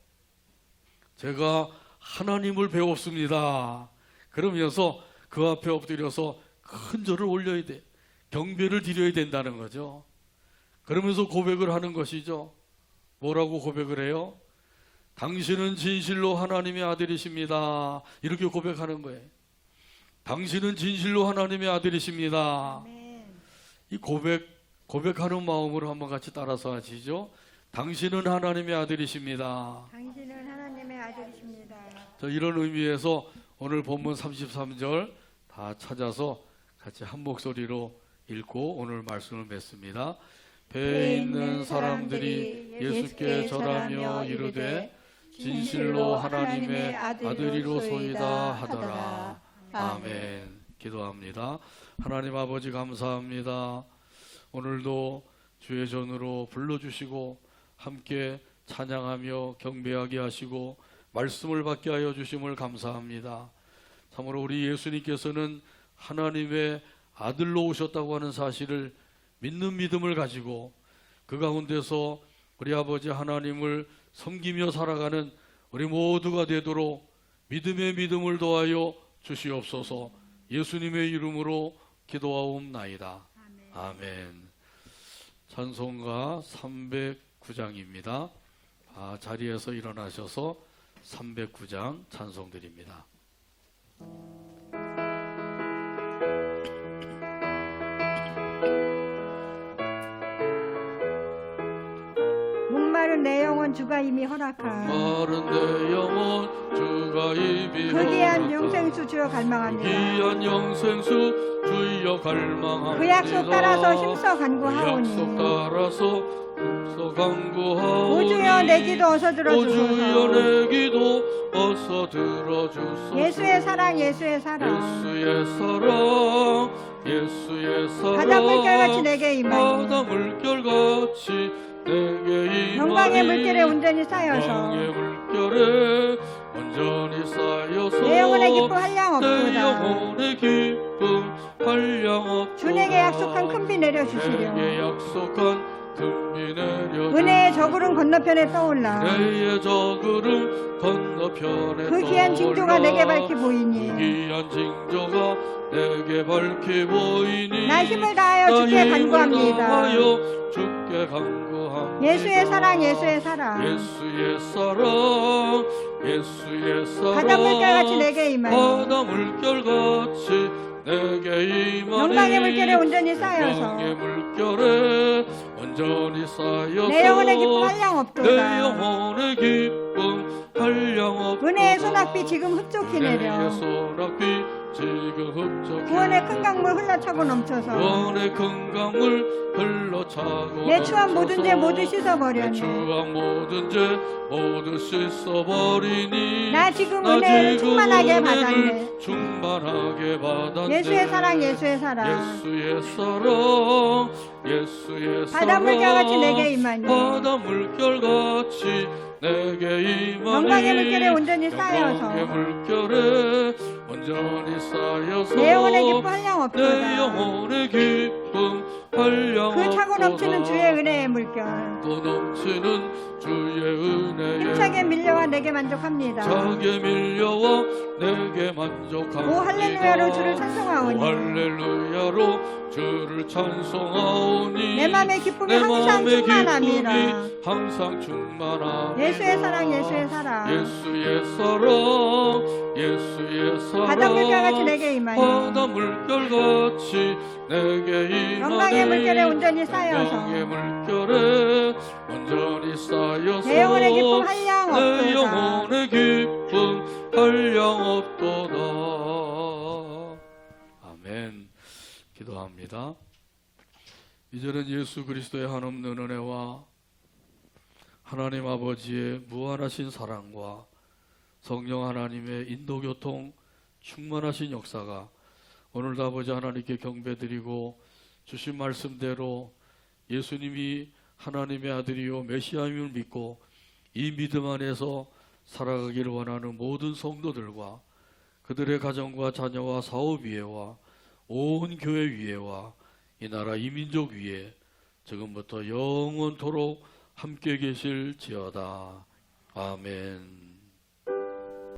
Speaker 1: 제가 하나님을 배웠습니다. 그러면서 그 앞에 엎드려서 큰 절을 올려야 돼. 경배를 드려야 된다는 거죠. 그러면서 고백을 하는 것이죠. 뭐라고 고백을 해요? 당신은 진실로 하나님의 아들이십니다. 이렇게 고백하는 거예요. 당신은 진실로 하나님의 아들이십니다.
Speaker 2: 아멘.
Speaker 1: 이 고백하는 마음으로 한번 같이 따라서 하시죠. 당신은 하나님의 아들이십니다.
Speaker 2: 당신은 하나님의 아들이십니다.
Speaker 1: 이런 의미에서 오늘 본문 33절 다 찾아서 같이 한 목소리로 읽고 오늘 말씀을 맺습니다. 배에 있는 사람들이 예수께 절하며 이르되 진실로 하나님의 아들이로소이다 하더라. 아멘. 기도합니다. 하나님 아버지 감사합니다. 오늘도 주의 전으로 불러주시고 함께 찬양하며 경배하게 하시고 말씀을 받게 하여 주심을 감사합니다. 참으로 우리 예수님께서는 하나님의 아들로 오셨다고 하는 사실을 믿는 믿음을 가지고 그 가운데서 우리 아버지 하나님을 섬기며 살아가는 우리 모두가 되도록 믿음의 믿음을 더하여 주시옵소서. 예수님의 이름으로 기도하옵나이다. 아멘. 찬송가 309장입니다. 자리에서 일어나셔서 309장 찬송 드립니다.
Speaker 2: 목마른 내 영혼 주가 이미 허락한
Speaker 1: 마른 내 영혼 주가 이미
Speaker 2: 그 귀한
Speaker 1: 허락한
Speaker 2: 영생수 주여 갈망합니다.
Speaker 1: 귀한 영생수 주여 갈망합니다.
Speaker 2: 그 약속 따라서 힘써
Speaker 1: 그
Speaker 2: 간구하오니
Speaker 1: 약속 따라서 힘써 간구하오니
Speaker 2: 오주여 내 기도 어서
Speaker 1: 오주여
Speaker 2: 들어주소서.
Speaker 1: 내 기도 어서 들어주소서.
Speaker 2: 예수의 사랑 예수의 사랑
Speaker 1: 예수의 사랑 예수의 사랑
Speaker 2: 바다 물결같이 내게 임하니
Speaker 1: 바다 물결같이 내게 임하니
Speaker 2: 영광의 물결에 온전히 쌓여서
Speaker 1: 영광의 물결에 온전히 쌓여서
Speaker 2: 내 영혼의 기쁨 한량
Speaker 1: 내
Speaker 2: 없도다.
Speaker 1: 영혼의 기쁨 한량 없도다.
Speaker 2: 주 내게 약속한 큰 비 내려주시려
Speaker 1: 내게 약속한 큰 비 내려
Speaker 2: 은혜의 저구름 건너편에 떠올라
Speaker 1: 은혜의 저구름 건너편에
Speaker 2: 그 귀한 징조가 내게 밝히 보이니
Speaker 1: 그 귀한 징조가 내게 밝히 보이니
Speaker 2: 나 힘을 다하여 주께 간구합니다.
Speaker 1: 다하여 주께 간구합니다.
Speaker 2: 예수의 사랑 예수의 사랑
Speaker 1: 예수의 사랑 예수의 사랑
Speaker 2: 바다 물결같이 내게 임하니
Speaker 1: 바다 물결같이 내게 임하니
Speaker 2: 영광의 물결에 온전히 쌓여서
Speaker 1: 영광의 물결에 온전히 쌓여서
Speaker 2: 내 영혼의 기쁨 한량
Speaker 1: 내
Speaker 2: 없도다.
Speaker 1: 영혼의 기쁨 한량 없도다.
Speaker 2: 은혜의 소낙비 지금 흡족히 내려
Speaker 1: 은혜의 소낙비 지금 흡족히
Speaker 2: 구원의 큰 강물 흘러차고 넘쳐서
Speaker 1: 구원의 큰 강물 흘러차고
Speaker 2: 내 추한 모든 죄 모두
Speaker 1: 내
Speaker 2: 씻어버려니
Speaker 1: 추한 모든 죄 모두 씻어버리니
Speaker 2: 나 지금 은혜를 충만하게
Speaker 1: 은혜를
Speaker 2: 받았네.
Speaker 1: 충만하게 받았네.
Speaker 2: 예수의 사랑 예수의 사랑
Speaker 1: 예수의 사랑 예수의 사랑
Speaker 2: 바다 물결같이 내게 임하니
Speaker 1: 바다 물결같이 내게 임하니
Speaker 2: 영광의 물결에 온전히 쌓여서
Speaker 1: 영광의 물결에 온전히 쌓여서
Speaker 2: 내 영혼의 기쁨 한량
Speaker 1: 내
Speaker 2: 없도다.
Speaker 1: 영혼의 기쁨 한량
Speaker 2: 그 차고 넘치는
Speaker 1: 없도다.
Speaker 2: 주의 은혜의 물결
Speaker 1: 또 넘치는 주의 은혜에
Speaker 2: 힘차게 밀려와 내게 만족합니다.
Speaker 1: 차게 밀려와 내게 만족합니다.
Speaker 2: 오 할렐루야로 주를 찬송하오니
Speaker 1: 오 할렐루야로 주를 찬송하오니
Speaker 2: 내 맘의 기쁨이
Speaker 1: 내
Speaker 2: 항상
Speaker 1: 맘의
Speaker 2: 충만함이라.
Speaker 1: 기쁨이 항상 충만함이라.
Speaker 2: 예수의 사랑 예수의 사랑
Speaker 1: 예수의 사랑 예수의 사랑
Speaker 2: 바다 물결같이 내게 임하니
Speaker 1: 바다 물결같이 내게 임하니
Speaker 2: 영광의 물결에 온전히 쌓여서
Speaker 1: 영광의 물결에 온전히 쌓여서
Speaker 2: 내 영혼의 기쁨 한량
Speaker 1: 내
Speaker 2: 없도다.
Speaker 1: 영혼의 기쁨 한량 없도다. 아멘. 기도합니다. 이제는 예수 그리스도의 한없는 은혜와 하나님 아버지의 무한하신 사랑과 성령 하나님의 인도교통 충만하신 역사가 오늘도 아버지 하나님께 경배드리고 주신 말씀대로 예수님이 하나님의 아들이요 메시아임을 믿고 이 믿음 안에서 살아가기를 원하는 모든 성도들과 그들의 가정과 자녀와 사업 위에와 온 교회 위에와 이 나라 이 민족 위에 지금부터 영원토록 함께 계실지어다. 아멘.